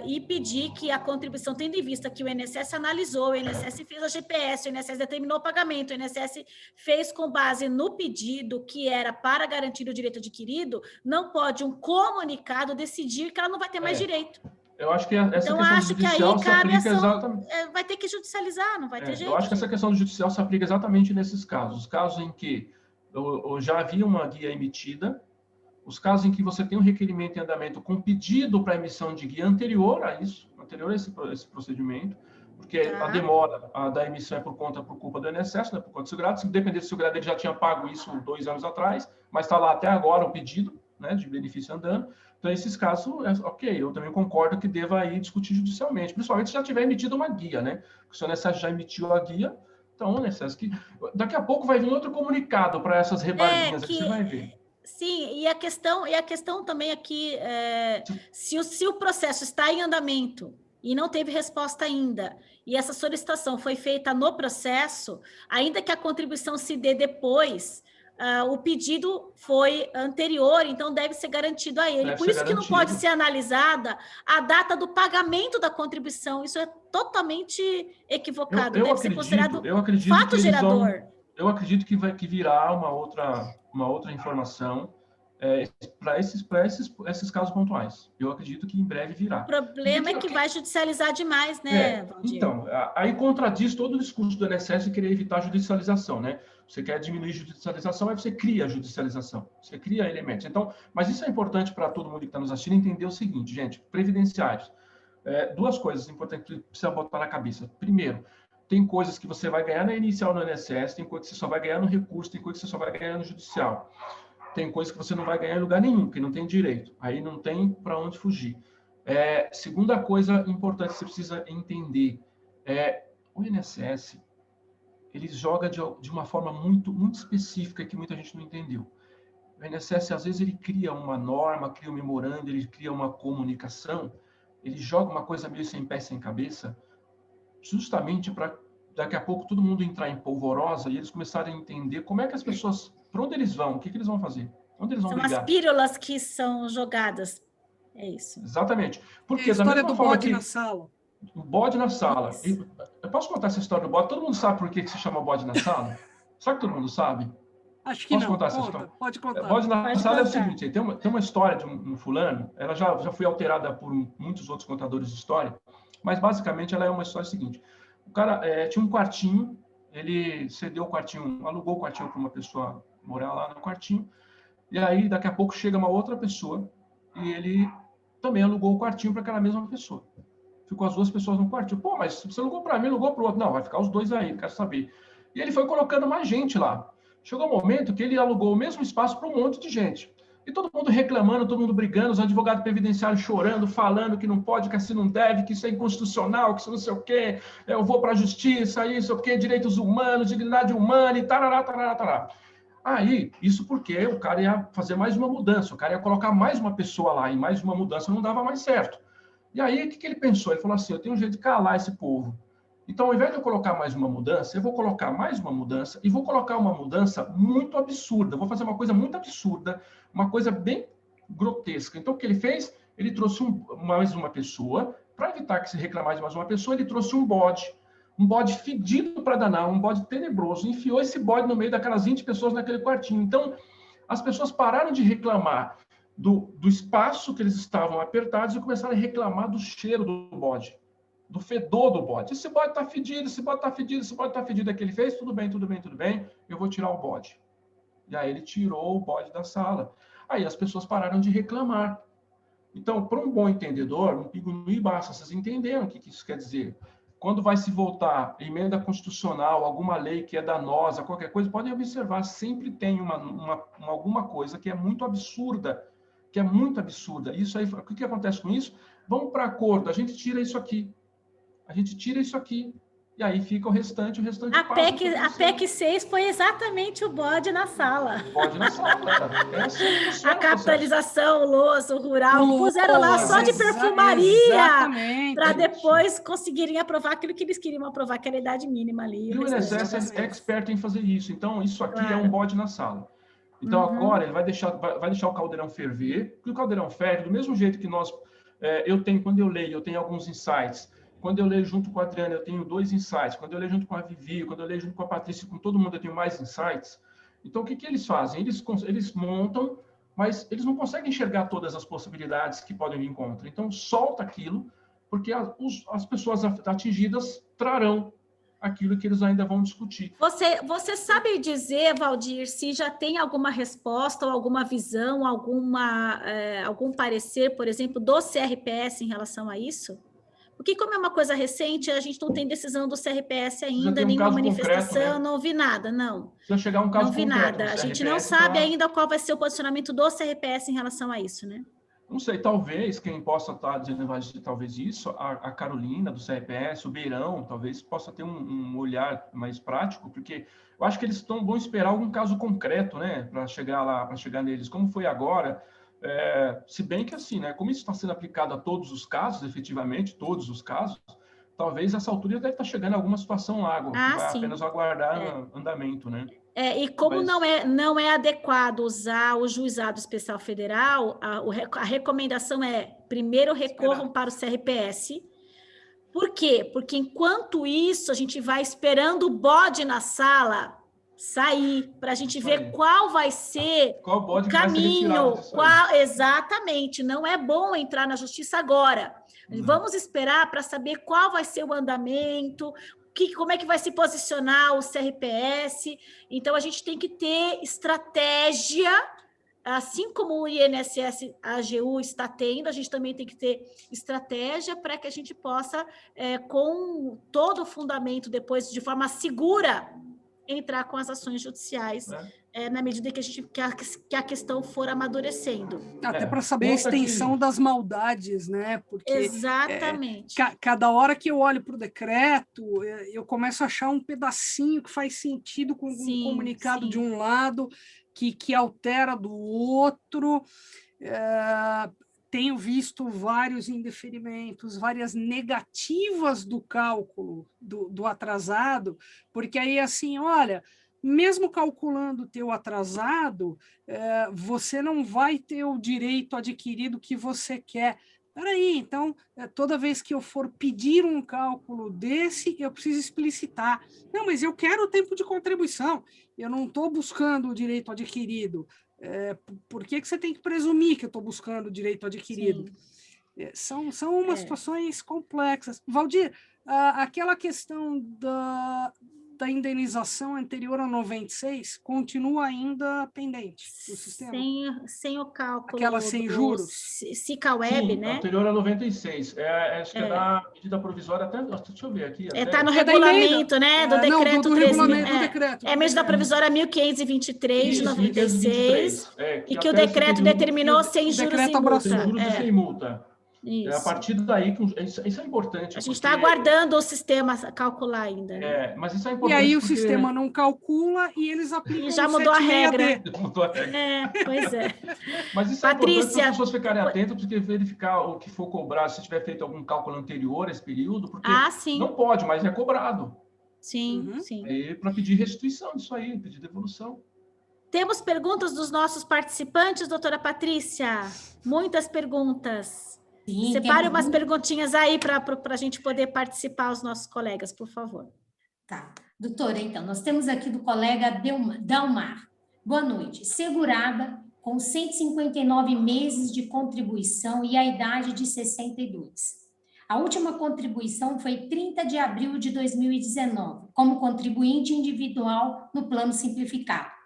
e pedir que a contribuição, tendo em vista que o INSS analisou, o INSS fez a GPS, o INSS determinou o pagamento, o INSS fez com base no pedido que era para garantir o direito adquirido, não pode um comunicado decidir que ela não vai ter mais direito. Eu acho que essa então, questão judicial se aplica exatamente... vai ter que judicializar, não vai ter jeito. Eu acho que essa questão do judicial se aplica exatamente nesses casos. Os casos em que já havia uma guia emitida, os casos em que você tem um requerimento em andamento com pedido para emissão de guia anterior a esse procedimento, porque a demora da emissão é por culpa do INSS, não é por conta do segurado. Se dependesse do segurado, ele já tinha pago isso 2 anos atrás, mas está lá até agora o pedido, né, de benefício andando. Então, esses casos, ok, eu também concordo que deva aí discutir judicialmente, principalmente se já tiver emitido uma guia, né? Se o INSS já emitiu a guia, então o INSS daqui a pouco vai vir outro comunicado para essas rebarguinhas que você vai ver. Sim, e a questão também aqui, se o processo está em andamento e não teve resposta ainda, e essa solicitação foi feita no processo, ainda que a contribuição se dê depois, o pedido foi anterior, então deve ser garantido a ele. Por isso que não pode ser analisada a data do pagamento da contribuição. Isso é totalmente equivocado. Deve ser considerado fato gerador. Eu acredito que virá uma outra informação para esses casos pontuais. Eu acredito que em breve virá. O problema é que vai judicializar demais, né, Valdir? Então, aí contradiz todo o discurso do INSS de querer evitar a judicialização, né? Você quer diminuir a judicialização, aí você cria a judicialização, você cria elementos. Então, mas isso é importante para todo mundo que está nos assistindo entender o seguinte, gente, previdenciários. Duas coisas importantes que precisa botar na cabeça. Primeiro, tem coisas que você vai ganhar na inicial no INSS, tem coisas que você só vai ganhar no recurso, tem coisas que você só vai ganhar no judicial. Tem coisas que você não vai ganhar em lugar nenhum, porque não tem direito. Aí não tem para onde fugir. Segunda coisa importante que você precisa entender o INSS, ele joga de uma forma muito, muito específica que muita gente não entendeu. O INSS, às vezes, ele cria uma norma, cria um memorando, ele cria uma comunicação, ele joga uma coisa meio sem pé, sem cabeça, justamente para daqui a pouco todo mundo entrar em polvorosa e eles começarem a entender como é que as pessoas, para onde eles vão, o que eles vão fazer, onde eles vão brigar. São as pílulas que são jogadas. É isso. Exatamente. Porque a história do bode na sala. O bode na sala. Eu posso contar essa história do bode? Todo mundo sabe por que se chama bode na sala? Será que todo mundo sabe? Acho que posso não. Contar essa história? Pode contar. Bode na sala é o seguinte, tem uma história de um fulano, ela já foi alterada por muitos outros contadores de história, mas basicamente ela é uma história seguinte. O cara tinha um quartinho, ele cedeu o quartinho, alugou o quartinho para uma pessoa morar lá no quartinho, e aí daqui a pouco chega uma outra pessoa e ele também alugou o quartinho para aquela mesma pessoa. Ficou as duas pessoas no quartinho. Pô, mas você alugou para mim, alugou para o outro. Não, vai ficar os dois aí, quero saber. E ele foi colocando mais gente lá. Chegou um momento que ele alugou o mesmo espaço para um monte de gente. E todo mundo reclamando, todo mundo brigando, os advogados previdenciários chorando, falando que não pode, que assim não deve, que isso é inconstitucional, que isso não sei o quê, eu vou para a justiça, isso o quê, direitos humanos, dignidade humana e tarará, tarará, tarará. Aí, isso porque o cara ia fazer mais uma mudança, o cara ia colocar mais uma pessoa lá, e mais uma mudança não dava mais certo. E aí, o que ele pensou? Ele falou assim, eu tenho um jeito de calar esse povo. Então, ao invés de eu colocar mais uma mudança, eu vou colocar mais uma mudança e vou colocar uma mudança muito absurda. Vou fazer uma coisa muito absurda, uma coisa bem grotesca. Então, o que ele fez? Ele trouxe mais uma pessoa. Para evitar que se reclamasse de mais uma pessoa, ele trouxe um bode fedido para danar, um bode tenebroso. Enfiou esse bode no meio daquelas 20 pessoas naquele quartinho. Então, as pessoas pararam de reclamar do espaço que eles estavam apertados e começaram a reclamar do cheiro do bode, do fedor do bode. Esse bode está fedido, esse bode está fedido, esse bode está fedido. É que ele fez? Tudo bem, eu vou tirar o bode. E aí ele tirou o bode da sala. Aí as pessoas pararam de reclamar. Então, para um bom entendedor, um pingo no i basta. Vocês entenderam o que isso quer dizer? Quando vai se voltar emenda constitucional, alguma lei que é danosa, qualquer coisa, podem observar, sempre tem alguma coisa que é muito absurda, Isso aí, o que acontece com isso? Vamos para acordo, a gente tira isso aqui. E aí fica o restante a PEC 6 foi exatamente o bode na sala. O bode na sala. É assim que funciona, a capitalização, o louço, o rural, puseram lá só de perfumaria para depois conseguirem aprovar aquilo que eles queriam aprovar, que era a idade mínima ali. E o INSS é expert em fazer isso. Então, isso aqui é um bode na sala. Então, agora ele vai deixar o caldeirão ferver, porque o caldeirão ferve do mesmo jeito que quando eu leio, eu tenho alguns insights. Quando eu leio junto com a Adriana, eu tenho 2 insights. Quando eu leio junto com a Vivi, quando eu leio junto com a Patrícia, com todo mundo, eu tenho mais insights. Então, o que eles fazem? Eles montam, mas eles não conseguem enxergar todas as possibilidades que podem vir contra. Então, solta aquilo, porque as pessoas atingidas trarão aquilo que eles ainda vão discutir. Você sabe dizer, Valdir, se já tem alguma resposta ou alguma visão, algum parecer, por exemplo, do CRPS em relação a isso? Porque como é uma coisa recente, a gente não tem decisão do CRPS ainda, nenhuma manifestação, concreto, né? Não vi nada, não. Precisa chegar um caso não vi nada. A gente não sabe ainda qual vai ser o posicionamento do CRPS em relação a isso, né? Não sei, talvez quem possa estar dizendo talvez isso, a Carolina do CRPS, o Beirão, talvez possa ter um olhar mais prático, porque eu acho que eles vão esperar algum caso concreto, né, para chegar neles, como foi agora. Se bem que assim, né, como isso está sendo aplicado a todos os casos, efetivamente, todos os casos, talvez essa altura deve estar chegando em alguma situação lá, vai sim. apenas aguardar andamento, né? E como não é adequado usar o Juizado Especial Federal, a recomendação é, primeiro recorram para o CRPS. Por quê? Porque enquanto isso, a gente vai esperando o bode na sala sair, para a gente ver qual vai ser o caminho. Exatamente, não é bom entrar na justiça agora. Vamos esperar para saber qual vai ser o andamento, como é que vai se posicionar o CRPS. Então, a gente tem que ter estratégia, assim como o INSS, a AGU está tendo, a gente também tem que ter estratégia para que a gente possa, com todo o fundamento, depois, de forma segura, entrar com as ações judiciais na medida que a questão for amadurecendo. Até para saber a extensão das maldades, né? Porque exatamente. Cada hora que eu olho para o decreto, eu começo a achar um pedacinho que faz sentido com um comunicado de um lado, que altera do outro. Tenho visto vários indeferimentos, várias negativas do cálculo do atrasado, porque aí, assim, olha, mesmo calculando o teu atrasado, você não vai ter o direito adquirido que você quer. Peraí, então, toda vez que eu for pedir um cálculo desse, eu preciso explicitar. Não, mas eu quero o tempo de contribuição, eu não estou buscando o direito adquirido. Por que você tem que presumir que eu estou buscando o direito adquirido? São umas situações complexas. Valdir, aquela questão da indenização anterior a 96 continua ainda pendente do sistema? Sem o cálculo. Aquela sem juros? Cicaweb, né? Anterior a 96. Acho que é da medida provisória até... Deixa eu ver aqui. Está no regulamento, né? Do decreto. Do regulamento do decreto. É a medida provisória 1523 de 96. E que o decreto determinou sem juros e multa. Sem juros e sem multa. Isso. A partir daí, isso é importante. A gente está aguardando o sistema calcular ainda. Mas isso é importante. E aí o sistema não calcula e eles aplicam. E já mudou a regra. Mudou a regra. Pois é. Mas isso é importante para as pessoas ficarem atentas, porque verificar o que for cobrado, se tiver feito algum cálculo anterior a esse período, porque não pode, mas é cobrado. Sim, sim. Para pedir restituição disso aí, pedir devolução. Temos perguntas dos nossos participantes, doutora Patrícia? Muitas perguntas. Sim, separe umas perguntinhas aí para a gente poder participar, os nossos colegas, por favor. Tá. Doutora, então, nós temos aqui do colega Dalmar. Boa noite. Segurada com 159 meses de contribuição e a idade de 62. A última contribuição foi 30 de abril de 2019, como contribuinte individual no plano simplificado.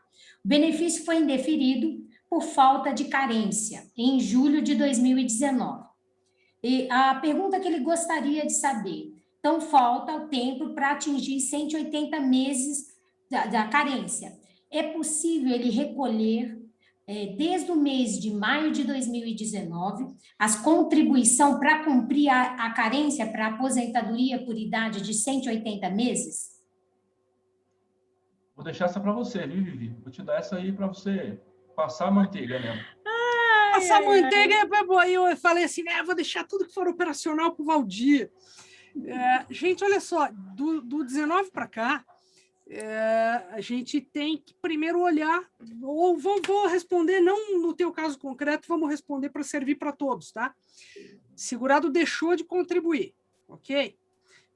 O benefício foi indeferido por falta de carência, em julho de 2019. E a pergunta que ele gostaria de saber, então falta o tempo para atingir 180 meses da carência. É possível ele recolher, desde o mês de maio de 2019, as contribuições para cumprir a carência para aposentadoria por idade de 180 meses? Vou deixar essa para você, viu, Vivi? Vou te dar essa aí para você passar a manteiga mesmo. Passar a manteiga é boa. Aí eu falei assim, vou deixar tudo que for operacional para o Valdir. Gente, olha só, do 19 para cá, a gente tem que primeiro olhar, ou vou responder, não no teu caso concreto, vamos responder para servir para todos, tá? Segurado deixou de contribuir, ok?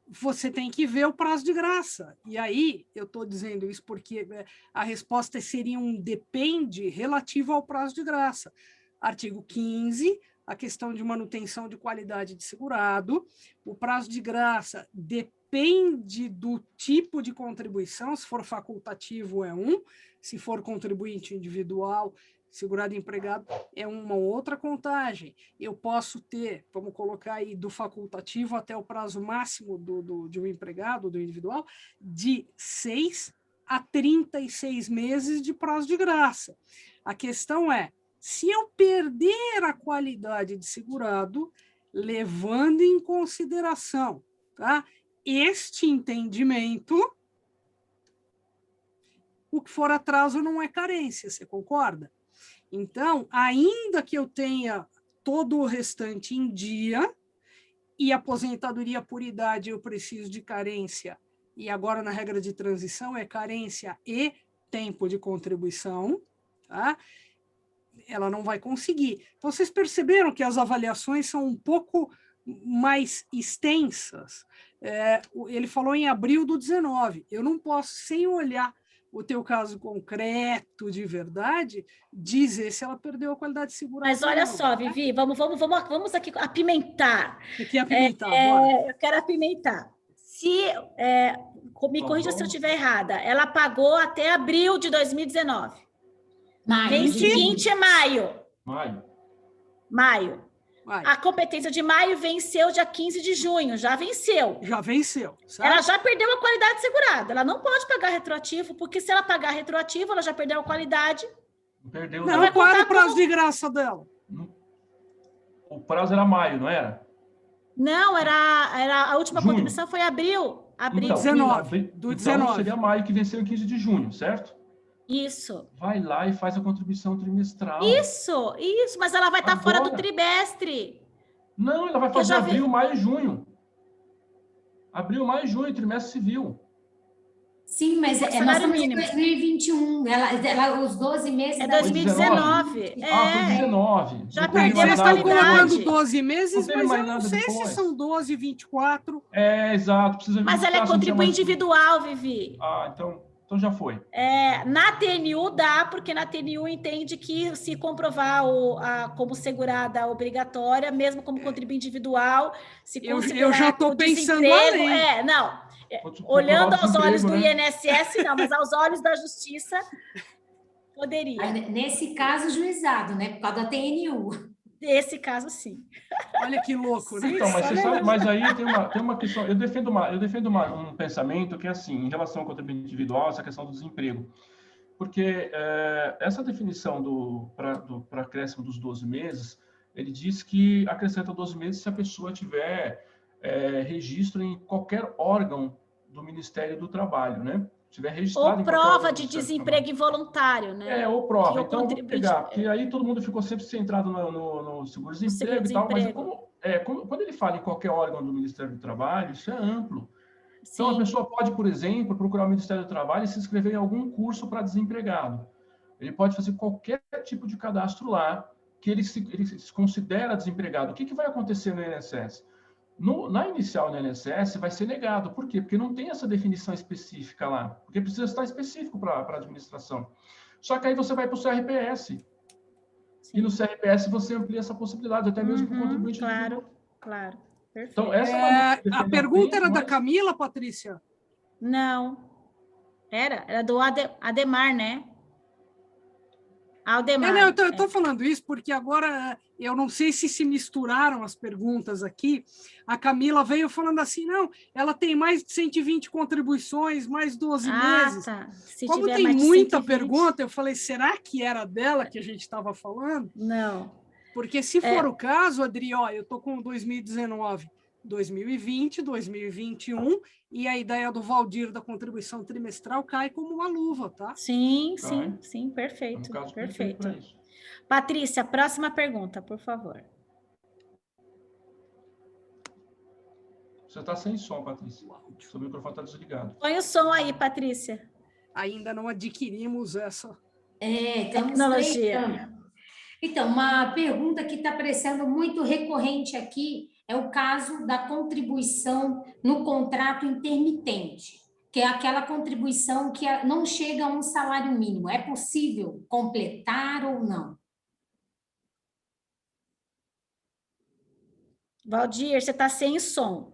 Você tem que ver o prazo de graça. E aí, eu estou dizendo isso porque a resposta seria um depende relativo ao prazo de graça. Artigo 15, a questão de manutenção de qualidade de segurado. O prazo de graça depende do tipo de contribuição. Se for facultativo, é 1. Se for contribuinte individual, segurado empregado, é uma outra contagem. Eu posso ter, vamos colocar aí, do facultativo até o prazo máximo de um empregado, do individual, de 6 a 36 meses de prazo de graça. A questão é, se eu perder a qualidade de segurado, levando em consideração, tá, este entendimento, o que for atraso não é carência, você concorda? Então, ainda que eu tenha todo o restante em dia e aposentadoria por idade eu preciso de carência, e agora na regra de transição é carência e tempo de contribuição, tá? Ela não vai conseguir. Então, vocês perceberam que as avaliações são um pouco mais extensas. Ele falou em abril do 19. Eu não posso, sem olhar o teu caso concreto de verdade, dizer se ela perdeu a qualidade de segurança. Mas olha só, Vivi, vamos aqui apimentar. Você quer apimentar? Bora. Eu quero apimentar. Me corrija se eu estiver errada. Ela pagou até abril de 2019. Mês seguinte é maio. Maio. A competência de maio venceu dia 15 de junho, já venceu. Sabe? Ela já perdeu a qualidade segurada. Ela não pode pagar retroativo, porque se ela pagar retroativo, ela já perdeu a qualidade. Não, qual era o prazo de graça dela? O prazo era maio, não era? Não, era a última contribuição foi abril. Então, 19. Então seria maio que venceu em 15 de junho, certo? Isso. Vai lá e faz a contribuição trimestral. Isso, mas ela vai estar fora do trimestre. Não, ela vai fazer abril, maio e junho. Abril, maio e junho, trimestre civil. Sim, mas nós estamos em 2021. Os 12 meses... É 2019. Foi 19. Já perdeu a qualidade. Vocês estão colocando 12 meses, mas eu não sei se são 12, 24. Exato. Precisa mas ela é contribuinte individual, Vivi. Então já foi. Na TNU dá, porque na TNU entende que se comprovar como segurada obrigatória, mesmo como contribuinte individual, se considerar eu já estou pensando além. Olhando aos olhos do INSS, não, mas aos olhos da Justiça, poderia. Aí, nesse caso, juizado, né? Por causa da TNU. Nesse caso, sim. Olha que louco, né? Então, mas você sabe, mas aí tem uma questão. Eu defendo um pensamento que é assim, em relação ao contribuinte individual, essa questão do desemprego. Porque essa definição para acréscimo dos 12 meses, Ele diz que acrescenta 12 meses se a pessoa tiver registro em qualquer órgão do Ministério do Trabalho, né? Tiver registrado Ou em qualquer prova órgão do de Ministério do desemprego Trabalho. involuntário, né? Ou prova. Que o Então, vamos contribuinte... pegar, porque aí todo mundo ficou sempre centrado no seguro-desemprego e tal, mas quando ele fala em qualquer órgão do Ministério do Trabalho, isso é amplo. Então, a pessoa pode, por exemplo, procurar o Ministério do Trabalho e se inscrever em algum curso para desempregado. Ele pode fazer qualquer tipo de cadastro lá, que ele se considera desempregado. O que vai acontecer no INSS? Na inicial no INSS vai ser negado. Por quê? Porque não tem essa definição específica lá. Porque precisa estar específico para a administração. Só que aí você vai para o CRPS. Sim. E no CRPS você amplia essa possibilidade, até mesmo para o contribuinte. Claro. Perfeito. Então, a pergunta era da Camila, Patrícia? Não. Era do Ademar, né? Aldemar. Eu estou falando isso porque agora eu não sei se misturaram as perguntas aqui. A Camila veio falando assim, não, ela tem mais de 120 contribuições, mais 12 meses. Tá. Como tem muita pergunta, eu falei, será que era dela que a gente estava falando? Não. Porque se for o caso, Adri, eu estou com 2019, 2020, 2021, e a ideia do Valdir da contribuição trimestral cai como uma luva, tá? Sim, perfeito. Patrícia, próxima pergunta, por favor. Você está sem som, Patrícia. O seu microfone está desligado. Põe o som aí, Patrícia. Ainda não adquirimos essa tecnologia. Então, uma pergunta que está parecendo muito recorrente aqui é o caso da contribuição no contrato intermitente, que é aquela contribuição que não chega a um salário mínimo. É possível completar ou não? Valdir, você está sem som.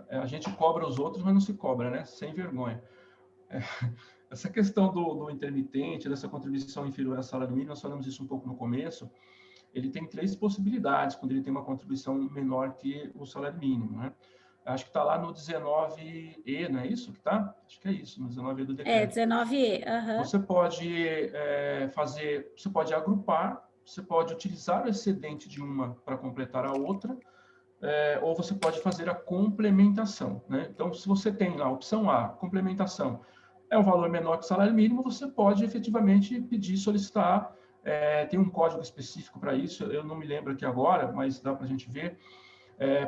A gente cobra os outros, mas não se cobra, né? Sem vergonha. Essa questão do intermitente, dessa contribuição inferior ao salário mínimo, nós falamos isso um pouco no começo, ele tem 3 possibilidades quando ele tem uma contribuição menor que o salário mínimo, né? Acho que está lá no 19E, não é isso que está? Acho que é isso, no 19E do decreto. 19E. Você pode você pode agrupar, você pode utilizar o excedente de uma para completar a outra, ou você pode fazer a complementação, né? Então, se você tem lá a opção A, complementação, é um valor menor que o salário mínimo, você pode efetivamente pedir, solicitar, tem um código específico para isso, eu não me lembro aqui agora, mas dá para a gente ver,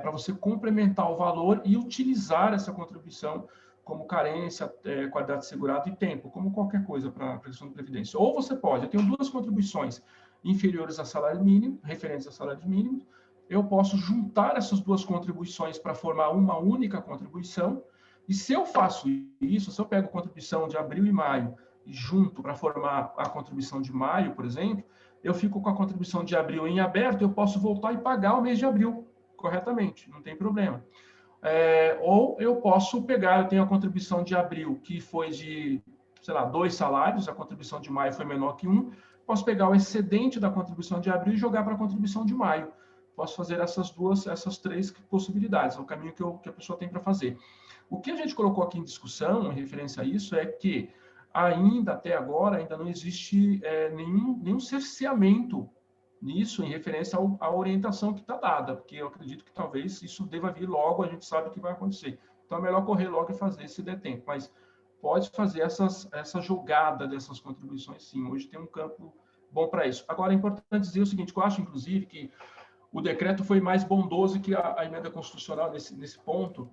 para você complementar o valor e utilizar essa contribuição como carência, qualidade segurada e tempo, como qualquer coisa para a questão de previdência. Ou você pode, eu tenho 2 contribuições inferiores a salário mínimo, referentes a salário mínimo, eu posso juntar essas 2 contribuições para formar uma única contribuição, e se eu faço isso, se eu pego a contribuição de abril e maio e junto para formar a contribuição de maio, por exemplo, eu fico com a contribuição de abril em aberto, eu posso voltar e pagar o mês de abril corretamente, não tem problema. Ou eu posso pegar, eu tenho a contribuição de abril, que foi de, 2 salários, a contribuição de maio foi menor que 1, posso pegar o excedente da contribuição de abril e jogar para a contribuição de maio. Posso fazer essas 3 possibilidades, é o caminho que a pessoa tem para fazer. O que a gente colocou aqui em discussão, em referência a isso, é que até agora, ainda não existe nenhum cerceamento nisso, em referência à orientação que está dada, porque eu acredito que talvez isso deva vir logo, a gente sabe que vai acontecer. Então, é melhor correr logo e fazer, se der tempo. Mas pode fazer essa jogada dessas contribuições, sim. Hoje tem um campo bom para isso. Agora, é importante dizer o seguinte, que eu acho, inclusive, que o decreto foi mais bondoso que a emenda constitucional nesse ponto,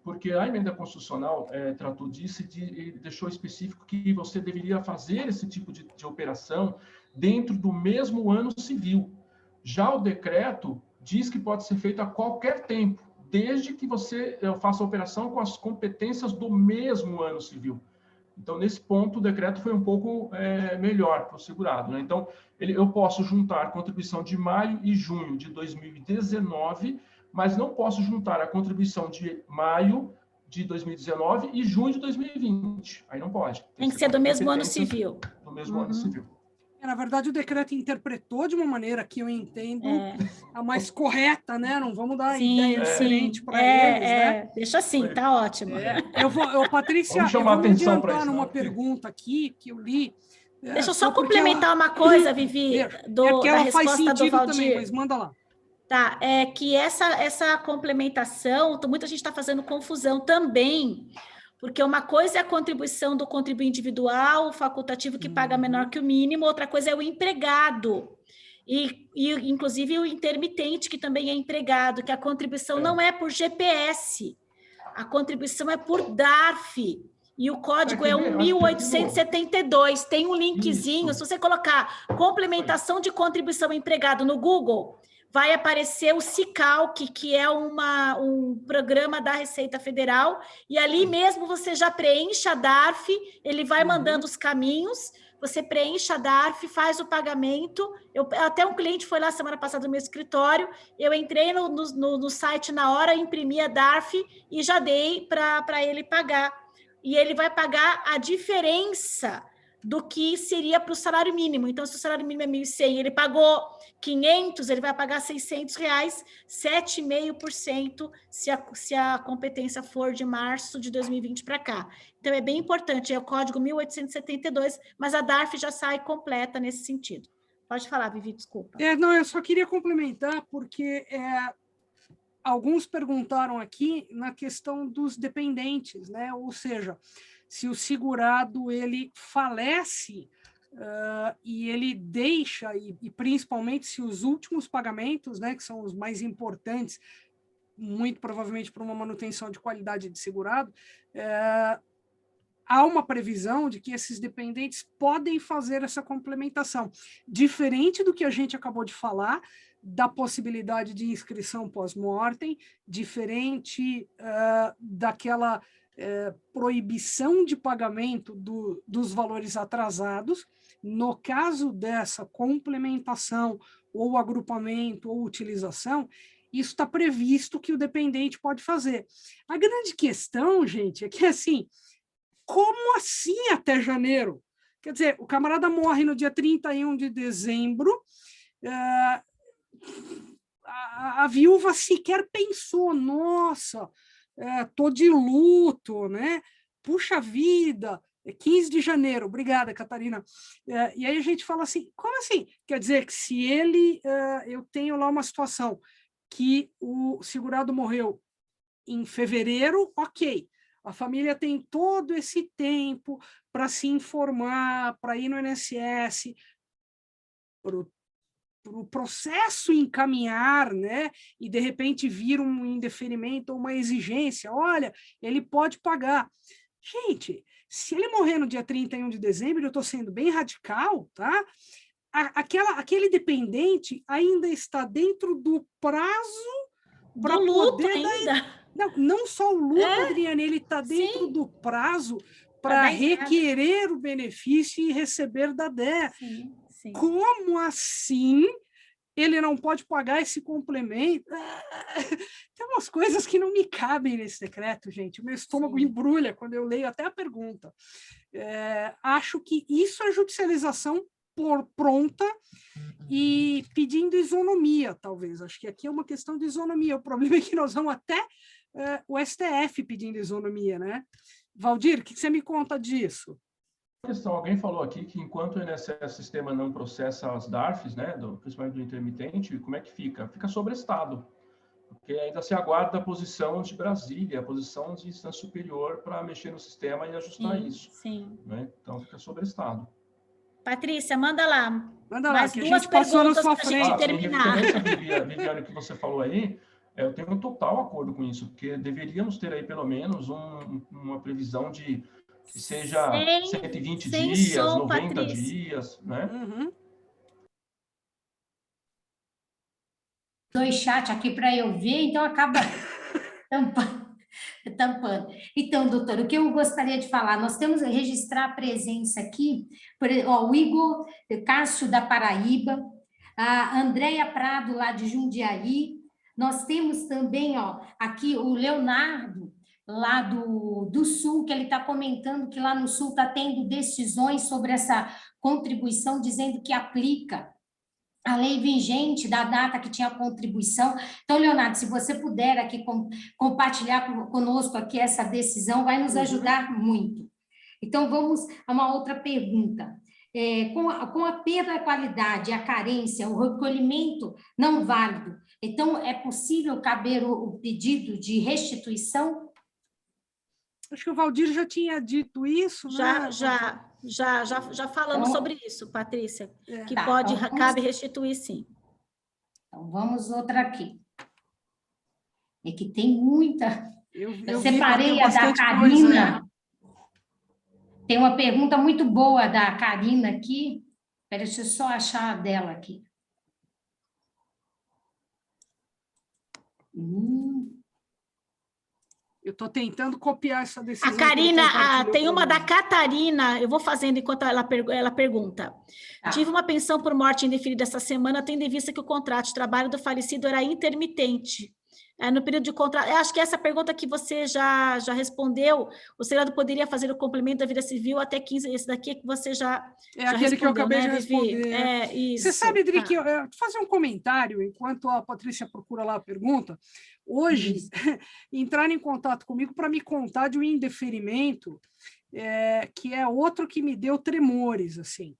porque a emenda constitucional tratou disso e deixou específico que você deveria fazer esse tipo de operação dentro do mesmo ano civil. Já o decreto diz que pode ser feito a qualquer tempo, desde que você faça a operação com as competências do mesmo ano civil. Então, nesse ponto, o decreto foi um pouco melhor para o segurado, né? Então, eu posso juntar contribuição de maio e junho de 2019, mas não posso juntar a contribuição de maio de 2019 e junho de 2020. Aí não pode. Tem que ser do mesmo ano civil. Do mesmo ano civil. Na verdade, o decreto interpretou de uma maneira que eu entendo a mais correta, né? Não vamos dar ideia diferente para eles, né? Deixa assim, tá ótimo. Patrícia, vamos chamar atenção para isso, numa não, pergunta aqui que eu li Deixa eu só complementar uma coisa, Vivi, porque da ela faz resposta do sentido Valdir. também, mas manda lá. Tá, é que essa complementação, muita gente está fazendo confusão também, porque uma coisa é a contribuição do contribuinte individual, o facultativo que paga menor que o mínimo, outra coisa é o empregado. E inclusive o intermitente, que também é empregado, que a contribuição não é por GPS, a contribuição é por DARF, e o código é 1872. Tem um linkzinho, se você colocar complementação de contribuição empregado no Google, vai aparecer o Cicalc, que é um programa da Receita Federal, e ali mesmo você já preenche a DARF, ele vai mandando os caminhos, você preenche a DARF, faz o pagamento. Até um cliente foi lá semana passada no meu escritório, eu entrei no site na hora, imprimi a DARF e já dei para ele pagar. E ele vai pagar a diferença do que seria para o salário mínimo. Então, se o salário mínimo é 1.100, ele pagou 500, ele vai pagar R$600, 7,5% se a competência for de março de 2020 para cá. Então, é bem importante, é o código 1872, mas a DARF já sai completa nesse sentido. Pode falar, Vivi, desculpa. Não, eu só queria complementar, porque alguns perguntaram aqui na questão dos dependentes, né? Ou seja, se o segurado ele falece e ele deixa, e principalmente se os últimos pagamentos, né, que são os mais importantes, muito provavelmente para uma manutenção de qualidade de segurado, há uma previsão de que esses dependentes podem fazer essa complementação, diferente do que a gente acabou de falar, da possibilidade de inscrição pós-mortem, diferente daquela proibição de pagamento dos valores atrasados. No caso dessa complementação, ou agrupamento, ou utilização, isso está previsto que o dependente pode fazer. A grande questão, gente, é que assim, como assim até janeiro? Quer dizer, o camarada morre no dia 31 de dezembro, a viúva sequer pensou, nossa, tô de luto, né? Puxa vida, 15 de janeiro, obrigada, Catarina. E aí a gente fala assim, como assim? Quer dizer que se eu tenho lá uma situação que o segurado morreu em fevereiro, ok, a família tem todo esse tempo para se informar, para ir no INSS, para o processo encaminhar, né, e de repente vir um indeferimento ou uma exigência, olha, ele pode pagar. Gente, se ele morrer no dia 31 de dezembro, eu estou sendo bem radical, tá? Aquele dependente ainda está dentro do prazo para poder ainda. Não só o luto, Adriane, ele está dentro do prazo para requerer o benefício e receber da DE. Sim. Como assim ele não pode pagar esse complemento? Tem umas coisas que não me cabem nesse decreto, gente. O meu estômago embrulha quando eu leio até a pergunta. Acho que isso é judicialização pronta e pedindo isonomia, talvez. Acho que aqui é uma questão de isonomia. O problema é que nós vamos até o STF pedindo isonomia, né? Valdir, o que você me conta disso? Questão, alguém falou aqui que enquanto o INSS sistema não processa as DARFs, né, principalmente do intermitente, como é que fica? Fica sobre Estado, porque ainda se aguarda a posição de Brasília, a posição de instância superior para mexer no sistema e ajustar isso. Né? Então, fica sobre Estado. Patrícia, manda lá. Manda mais lá, que duas a gente passou na sua frente. frente. Em referência, Viviane, que você falou aí, eu tenho um total acordo com isso, porque deveríamos ter aí pelo menos uma previsão de que seja 120 dias, 90 Patrícia. dias, né? Dois chats aqui para eu ver, então acaba tampando. Então, doutor, o que eu gostaria de falar, nós temos que registrar a presença aqui, o Igor Cássio da Paraíba, a Andréia Prado lá de Jundiaí, nós temos também aqui o Leonardo lá do Sul, que ele está comentando que lá no Sul está tendo decisões sobre essa contribuição, dizendo que aplica a lei vigente da data que tinha a contribuição. Então, Leonardo, se você puder aqui compartilhar conosco aqui essa decisão, vai nos ajudar muito. Então, vamos a uma outra pergunta. com a perda da qualidade, a carência, o recolhimento não válido, então é possível caber o pedido de restituição? Acho que o Valdir já tinha dito isso, né? Já falamos sobre isso, Patrícia, que Tá, pode, então cabe restituir, sim. Então, vamos outra aqui. É que tem muita... Eu separei a da Karina. Tem uma pergunta muito boa da Karina aqui. Espera, deixa eu só achar a dela aqui. Eu estou tentando copiar essa decisão. A Karina, tem uma da Catarina, eu vou fazendo enquanto ela pergunta. Tive uma pensão por morte indeferida essa semana, tendo em vista que o contrato de trabalho do falecido era intermitente. No período de contrato, eu acho que essa pergunta que você já respondeu, o segurado poderia fazer o complemento da vida civil até 15, esse daqui que você já aquele que eu acabei, né, de responder. Isso. Você sabe, Adri, que eu vou fazer um comentário, enquanto a Patrícia procura lá a pergunta. Hoje, entraram em contato comigo para me contar de um indeferimento, que é outro que me deu tremores, assim.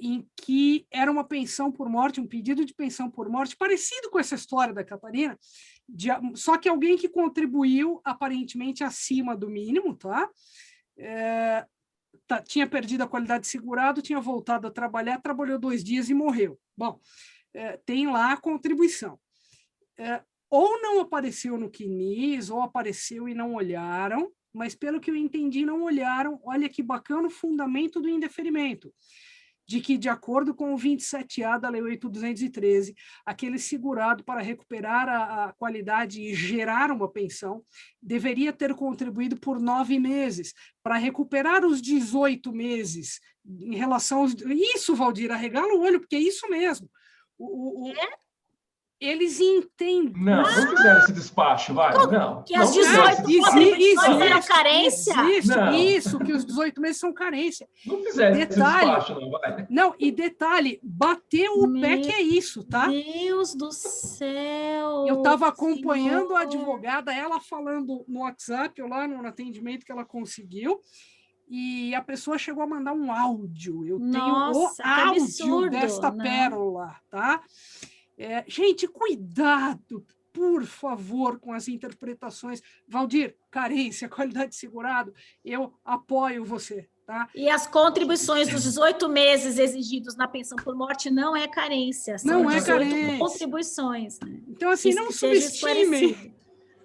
Em que era uma pensão por morte, um pedido de pensão por morte, parecido com essa história da Catarina, só que alguém que contribuiu aparentemente acima do mínimo, tá? Tinha perdido a qualidade de segurado, tinha voltado a trabalhar, trabalhou 2 dias e morreu. Bom, tem lá a contribuição. Ou não apareceu no CNIS, ou apareceu e não olharam, mas pelo que eu entendi, não olharam. Olha que bacana o fundamento do indeferimento, de que, de acordo com o 27A da Lei 8.213, aquele segurado, para recuperar a qualidade e gerar uma pensão, deveria ter contribuído por 9 meses. Para recuperar os 18 meses, em relação aos... Isso, Valdir, arregala o olho, porque é isso mesmo. Eles entendem. Não fizeram esse despacho, vai. Não. Que as 18 contribuições eram carência? Isso, que os 18 meses são carência. Não fizeram esse despacho, não, vai. Não, e detalhe, bateu o pé que é isso, tá? Deus do céu! Eu estava acompanhando a advogada, ela falando no WhatsApp, ou lá no atendimento que ela conseguiu, e a pessoa chegou a mandar um áudio. Eu tenho o áudio desta pérola, tá? Gente, cuidado, por favor, com as interpretações. Valdir, carência, qualidade de segurado, eu apoio você, tá? E as contribuições dos 18 meses exigidos na pensão por morte não é carência, são 18 contribuições. Né? Então, assim, não subestimem.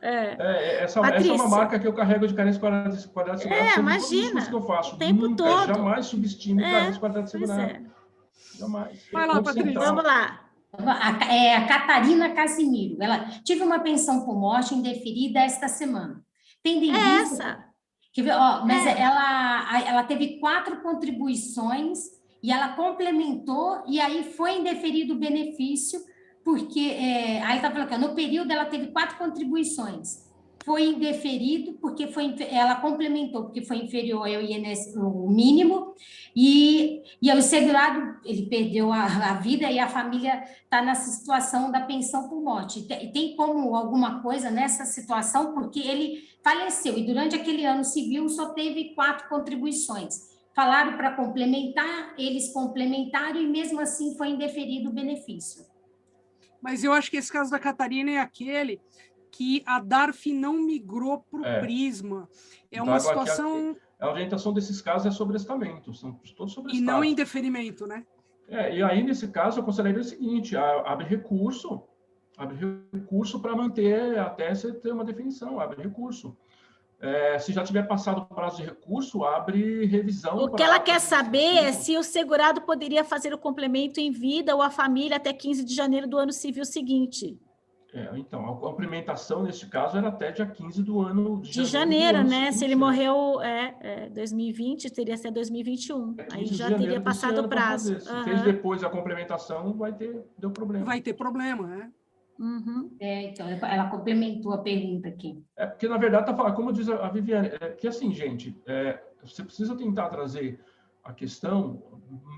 Essa é uma marca que eu carrego de carência, qualidade de segurança. Imagina, que eu faço. O tempo todo. Jamais subestime carência, qualidade de segurança. Jamais. Vai lá, Patrícia. Vamos lá. A Catarina Casimiro, ela tive uma pensão por morte indeferida esta semana. Tendo em vista mas ela teve 4 contribuições e ela complementou e aí foi indeferido o benefício porque aí está falando que no período ela teve 4 contribuições. Foi indeferido porque ela complementou, porque foi inferior ao INSS, o mínimo, e o segurado, ele perdeu a vida e a família está nessa situação da pensão por morte. Tem como alguma coisa nessa situação? Porque ele faleceu e durante aquele ano civil só teve 4 contribuições. Falaram para complementar, eles complementaram e mesmo assim foi indeferido o benefício. Mas eu acho que esse caso da Catarina é aquele que a DARF não migrou para o Prisma. É uma situação... A orientação desses casos é sobrestamento, são todos sobrestados. E não indeferimento, né? E aí, nesse caso, eu aconselharia o seguinte, abre recurso para manter, até você ter uma definição, abre recurso. Se já tiver passado o prazo de recurso, abre revisão. O que ela quer saber é se o segurado poderia fazer o complemento em vida ou a família até 15 de janeiro do ano civil seguinte. Então, a complementação, neste caso, era até dia 15 do ano de janeiro, né? Se ele morreu 2020, teria sido 2021. Aí já teria passado o prazo. Se fez depois a complementação, deu problema. Vai ter problema, né? Uhum. Então, ela complementou a pergunta aqui. Porque, na verdade, tá falando, como diz a Viviane, que assim, gente, você precisa tentar trazer a questão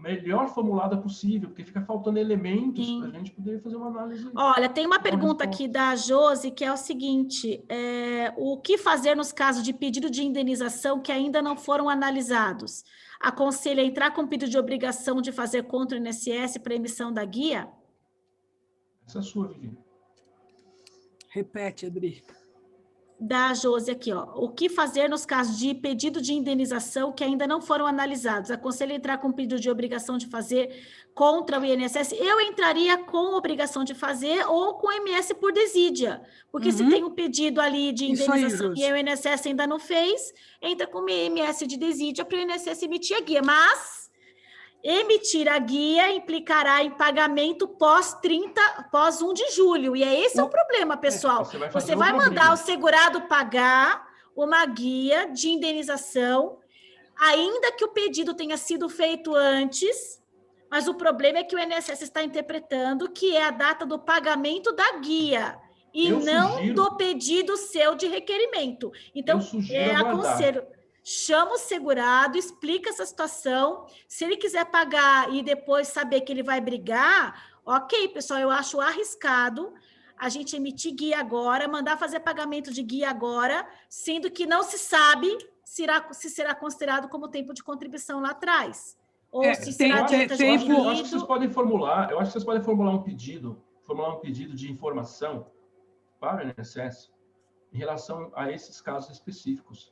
melhor formulada possível, porque fica faltando elementos para a gente poder fazer uma análise. Olha, tem uma pergunta aqui da Josi, que é o seguinte, o que fazer nos casos de pedido de indenização que ainda não foram analisados? Aconselha entrar com pedido de obrigação de fazer contra o INSS para emissão da guia? Essa é a sua, Vivi. Repete, Adri. Da Josi aqui, ó. O que fazer nos casos de pedido de indenização que ainda não foram analisados? Aconselho entrar com pedido de obrigação de fazer contra o INSS. Eu entraria com obrigação de fazer ou com MS por desídia, porque se tem um pedido ali de indenização e o INSS ainda não fez, entra com MS de desídia para o INSS emitir a guia. Mas emitir a guia implicará em pagamento pós 1 de julho. E esse é o problema, pessoal. Você vai mandar o segurado pagar uma guia de indenização, ainda que o pedido tenha sido feito antes, mas o problema é que o INSS está interpretando que é a data do pagamento da guia e não do pedido seu de requerimento. Então, aconselho... Chama o segurado, explica essa situação. Se ele quiser pagar e depois saber que ele vai brigar, ok, pessoal, eu acho arriscado a gente emitir guia agora, mandar fazer pagamento de guia agora, sendo que não se sabe se será considerado como tempo de contribuição lá atrás. Ou se será tempo. Eu acho que vocês podem formular, um pedido de informação para o INSS em relação a esses casos específicos.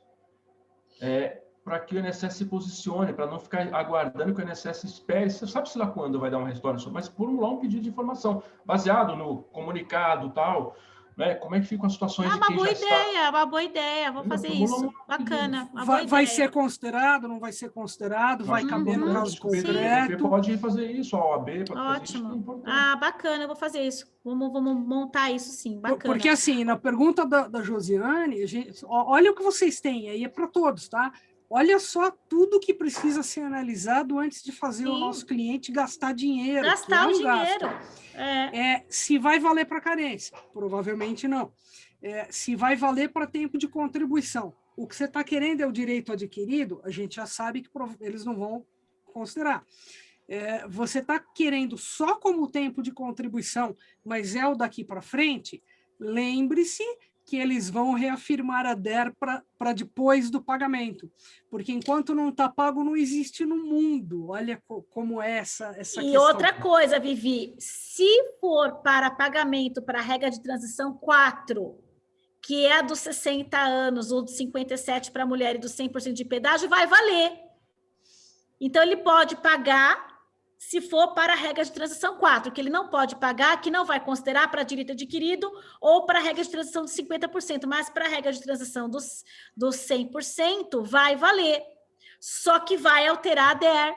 Para que o INSS se posicione, para não ficar aguardando que o INSS espere, você sabe-se lá quando vai dar uma resposta, mas formular um pedido de informação, baseado no comunicado e tal, né? Como é que ficam as situações de quem já está... Uma boa ideia, vou fazer isso, bacana. Vai ser considerado, não vai ser considerado, vai caber no caso concreto. Pode fazer isso, a OAB pode fazer isso. Ótimo. Bacana, eu vou fazer isso. Vamos montar isso sim, bacana. Porque assim, na pergunta da Josiane, olha o que vocês têm, aí é para todos, tá? Olha só tudo que precisa ser analisado antes de fazer o nosso cliente gastar dinheiro. Gastar o dinheiro. Se vai valer para carência, provavelmente não. Se vai valer para tempo de contribuição. O que você está querendo é o direito adquirido, a gente já sabe que eles não vão considerar. Você está querendo só como tempo de contribuição, mas é o daqui para frente, lembre-se que eles vão reafirmar a DER para depois do pagamento, porque enquanto não está pago, não existe no mundo. Olha como é essa questão. E outra coisa, Vivi, se for para pagamento para a regra de transição 4, que é a dos 60 anos, ou dos 57 para a mulher e dos 100% de pedágio, vai valer. Então, ele pode pagar se for para a regra de transição 4, que ele não pode pagar, que não vai considerar para direito adquirido ou para a regra de transição dos 50%, mas para a regra de transição dos 100% vai valer, só que vai alterar a DER.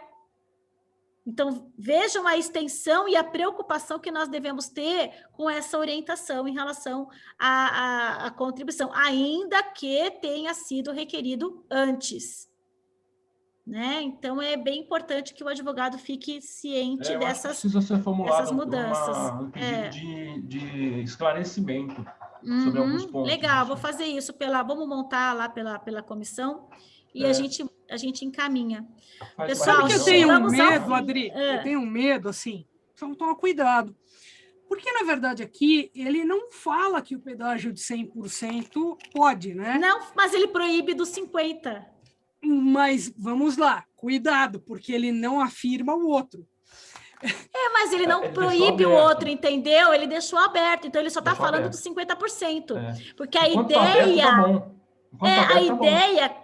Então, vejam a extensão e a preocupação que nós devemos ter com essa orientação em relação à contribuição, ainda que tenha sido requerido antes. Né? Então, é bem importante que o advogado fique ciente dessas, precisa ser formulado mudanças. Um pedido de esclarecimento sobre alguns pontos. Legal, vou fazer isso vamos montar lá pela comissão e a gente encaminha. Pessoal, sabe que eu tenho um medo, Adri? Eu tenho um medo, assim, então toma cuidado. Porque, na verdade, aqui, ele não fala que o pedágio de 100% pode, né? Não, mas ele proíbe dos 50%. Mas vamos lá, cuidado, porque ele não afirma o outro. Mas ele não proíbe o outro, entendeu? Ele deixou aberto, então ele só está falando dos 50%. Porque a ideia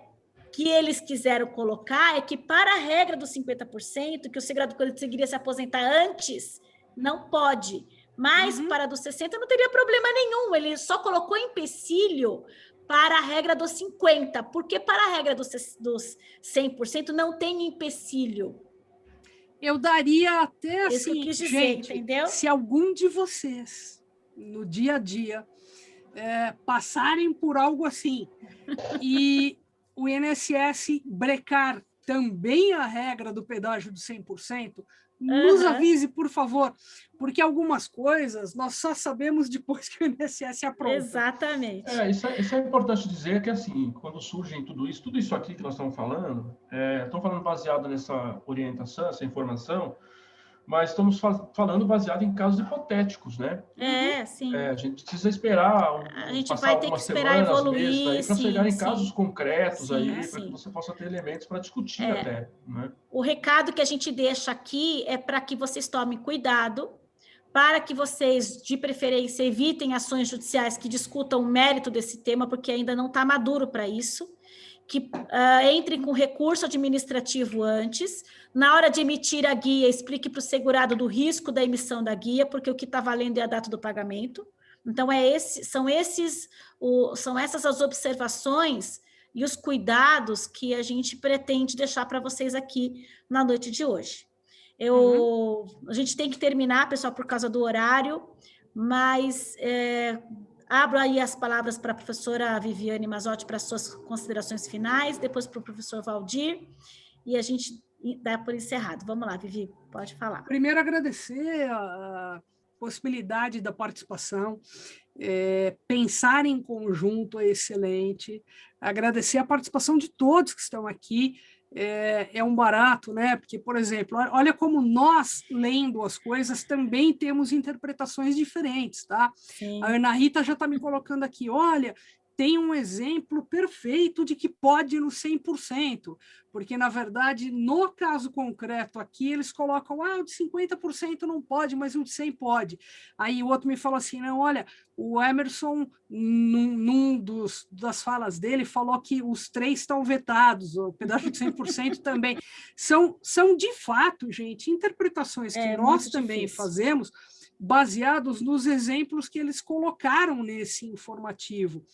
que eles quiseram colocar é que para a regra dos 50%, que o segurado conseguiria se aposentar antes, não pode. Mas para dos 60% não teria problema nenhum, ele só colocou empecilho para a regra dos 50%, porque para a regra dos 100% não tem empecilho. Eu daria até assim, isso que eu quis dizer, gente, entendeu? Se algum de vocês, no dia a dia, passarem por algo assim, e o INSS brecar também a regra do pedágio de 100%, nos avise, por favor, porque algumas coisas nós só sabemos depois que o INSS aprova. Exatamente. Isso é importante dizer que, assim, quando surgem tudo isso aqui que nós estamos falando baseado nessa orientação, essa informação, mas estamos falando baseado em casos hipotéticos, né? Sim. A gente precisa esperar A gente passar vai ter que algumas esperar semanas, evoluir, meses aí, para chegar em casos concretos para que sim. você possa ter elementos para discutir até, né? O recado que a gente deixa aqui é para que vocês tomem cuidado, para que vocês, de preferência, evitem ações judiciais que discutam o mérito desse tema, porque ainda não está maduro para isso, que entrem com recurso administrativo antes. Na hora de emitir a guia, explique para o segurado do risco da emissão da guia, porque o que está valendo é a data do pagamento. Então, são essas as observações e os cuidados que a gente pretende deixar para vocês aqui na noite de hoje. A gente tem que terminar, pessoal, por causa do horário, mas abro aí as palavras para a professora Viviane Mazzotti para suas considerações finais, depois para o professor Valdir, e a gente dá por encerrado. Vamos lá, Vivi, pode falar. Primeiro, agradecer a possibilidade da participação, pensar em conjunto é excelente, agradecer a participação de todos que estão aqui, é um barato, né? Porque, por exemplo, olha como nós, lendo as coisas, também temos interpretações diferentes, tá? Sim. A Ana Rita já está me colocando aqui, olha, tem um exemplo perfeito de que pode no 100%, porque, na verdade, no caso concreto aqui, eles colocam, o de 50% não pode, mas o de 100% pode. Aí o outro me falou assim, não, olha, o Emerson, num das falas dele, falou que os 3 estão vetados, o pedaço de 100% também. São, de fato, gente, interpretações que nós também fazemos, baseados nos exemplos que eles colocaram nesse informativo.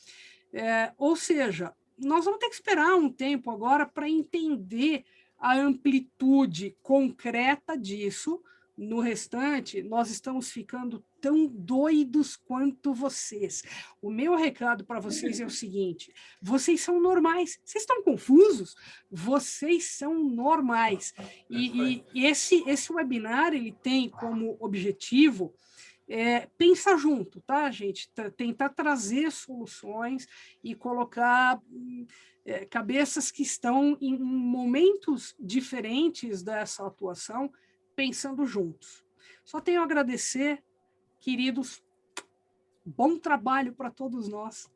Ou seja, nós vamos ter que esperar um tempo agora para entender a amplitude concreta disso. No restante, nós estamos ficando tão doidos quanto vocês. O meu recado para vocês é o seguinte, vocês são normais, vocês estão confusos? Vocês são normais. E esse webinar ele tem como objetivo pensar junto, tá, gente? Tentar trazer soluções e colocar cabeças que estão em momentos diferentes dessa atuação, pensando juntos. Só tenho a agradecer, queridos, bom trabalho para todos nós.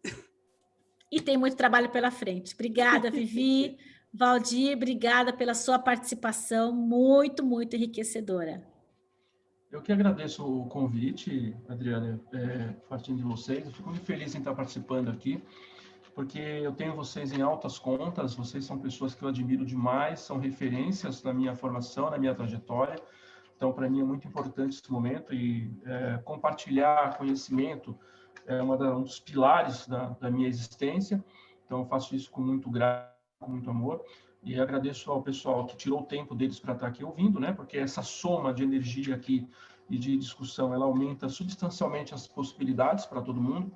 E tem muito trabalho pela frente. Obrigada, Vivi. Valdir, obrigada pela sua participação, muito, muito enriquecedora. Eu que agradeço o convite, Adriana, partindo de vocês. Eu fico muito feliz em estar participando aqui, porque eu tenho vocês em altas contas, vocês são pessoas que eu admiro demais, são referências na minha formação, na minha trajetória. Então, para mim é muito importante esse momento e compartilhar conhecimento é um dos pilares da minha existência. Então, eu faço isso com muito graça, com muito amor. E agradeço ao pessoal que tirou o tempo deles para estar aqui ouvindo, né? Porque essa soma de energia aqui e de discussão, ela aumenta substancialmente as possibilidades para todo mundo.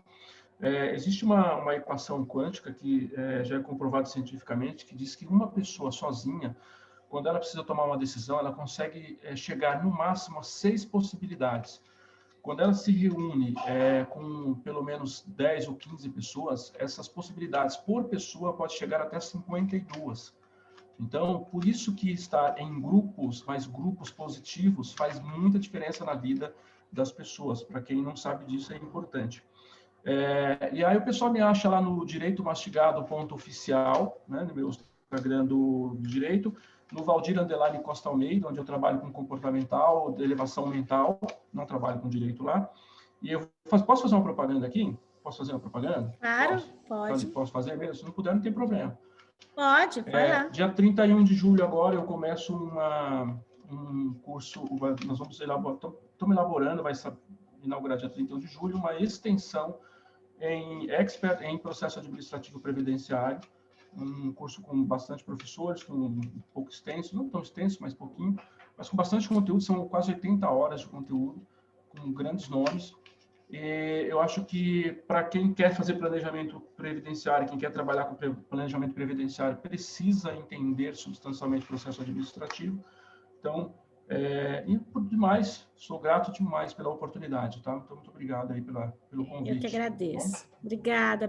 Existe uma equação quântica que já é comprovada cientificamente, que diz que uma pessoa sozinha, quando ela precisa tomar uma decisão, ela consegue chegar no máximo a 6 possibilidades. Quando ela se reúne com pelo menos 10 ou 15 pessoas, essas possibilidades por pessoa pode chegar até 52. Então, por isso que estar em grupos, mas grupos positivos, faz muita diferença na vida das pessoas. Para quem não sabe disso, é importante. E aí o pessoal me acha lá no direitomastigado.oficial, né, no meu Instagram do Direito, no Valdir Costa Almeida, onde eu trabalho com comportamental, de elevação mental, não trabalho com direito lá. E eu posso fazer uma propaganda aqui? Posso fazer uma propaganda? Claro, pode. Posso fazer mesmo? Se não puder, não tem problema. Pode, vai lá. Dia 31 de julho agora eu começo um curso, estamos elaborando, vai inaugurar dia 31 de julho, uma extensão em expert em processo administrativo previdenciário, um curso com bastante professores, com um pouco extenso, não tão extenso, mas pouquinho, mas com bastante conteúdo, são quase 80 horas de conteúdo, com grandes nomes. E eu acho que para quem quer fazer planejamento previdenciário, quem quer trabalhar com planejamento previdenciário, precisa entender substancialmente o processo administrativo. Então, E por demais, sou grato demais pela oportunidade, tá? Então, muito obrigado aí pelo convite. Eu que agradeço. Obrigada,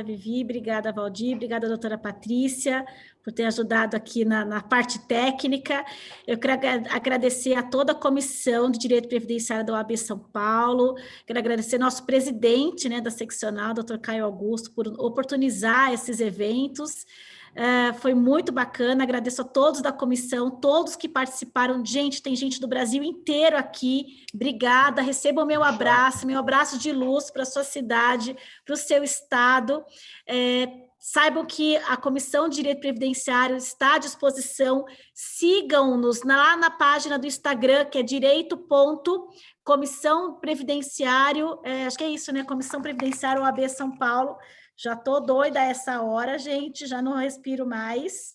Vivi, obrigada, Valdir, obrigada, doutora Patrícia, por ter ajudado aqui na parte técnica. Eu quero agradecer a toda a comissão de Direito Previdenciário da OAB São Paulo, quero agradecer nosso presidente, né, da seccional, doutor Caio Augusto, por oportunizar esses eventos. Foi muito bacana, agradeço a todos da comissão, todos que participaram. Gente, tem gente do Brasil inteiro aqui, obrigada, recebam meu abraço de luz para a sua cidade, para o seu estado. Saibam que a Comissão de Direito Previdenciário está à disposição, sigam-nos lá na página do Instagram, que é direito.comissão previdenciário, acho que é isso, né? Comissão Previdenciária OAB São Paulo. Já estou doida a essa hora, gente, já não respiro mais.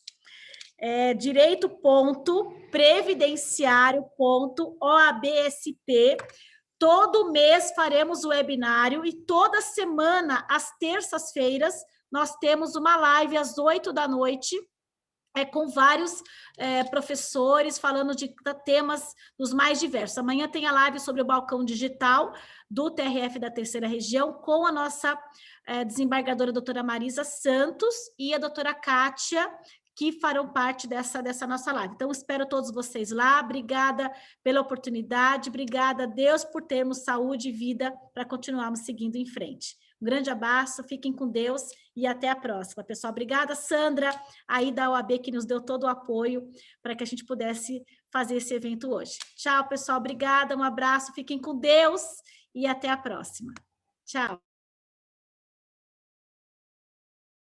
Direito.previdenciário.oabsp. Todo mês faremos o webinário e toda semana, às terças-feiras, nós temos uma live às 20h, com vários professores falando de temas dos mais diversos. Amanhã tem a live sobre o balcão digital do TRF da Terceira Região, com a nossa desembargadora doutora Marisa Santos e a doutora Kátia, que farão parte dessa nossa live. Então, espero todos vocês lá. Obrigada pela oportunidade, obrigada a Deus por termos saúde e vida para continuarmos seguindo em frente. Um grande abraço, fiquem com Deus e até a próxima, pessoal. Obrigada, Sandra, aí da OAB, que nos deu todo o apoio para que a gente pudesse fazer esse evento hoje. Tchau, pessoal, obrigada, um abraço, fiquem com Deus e até a próxima. Tchau.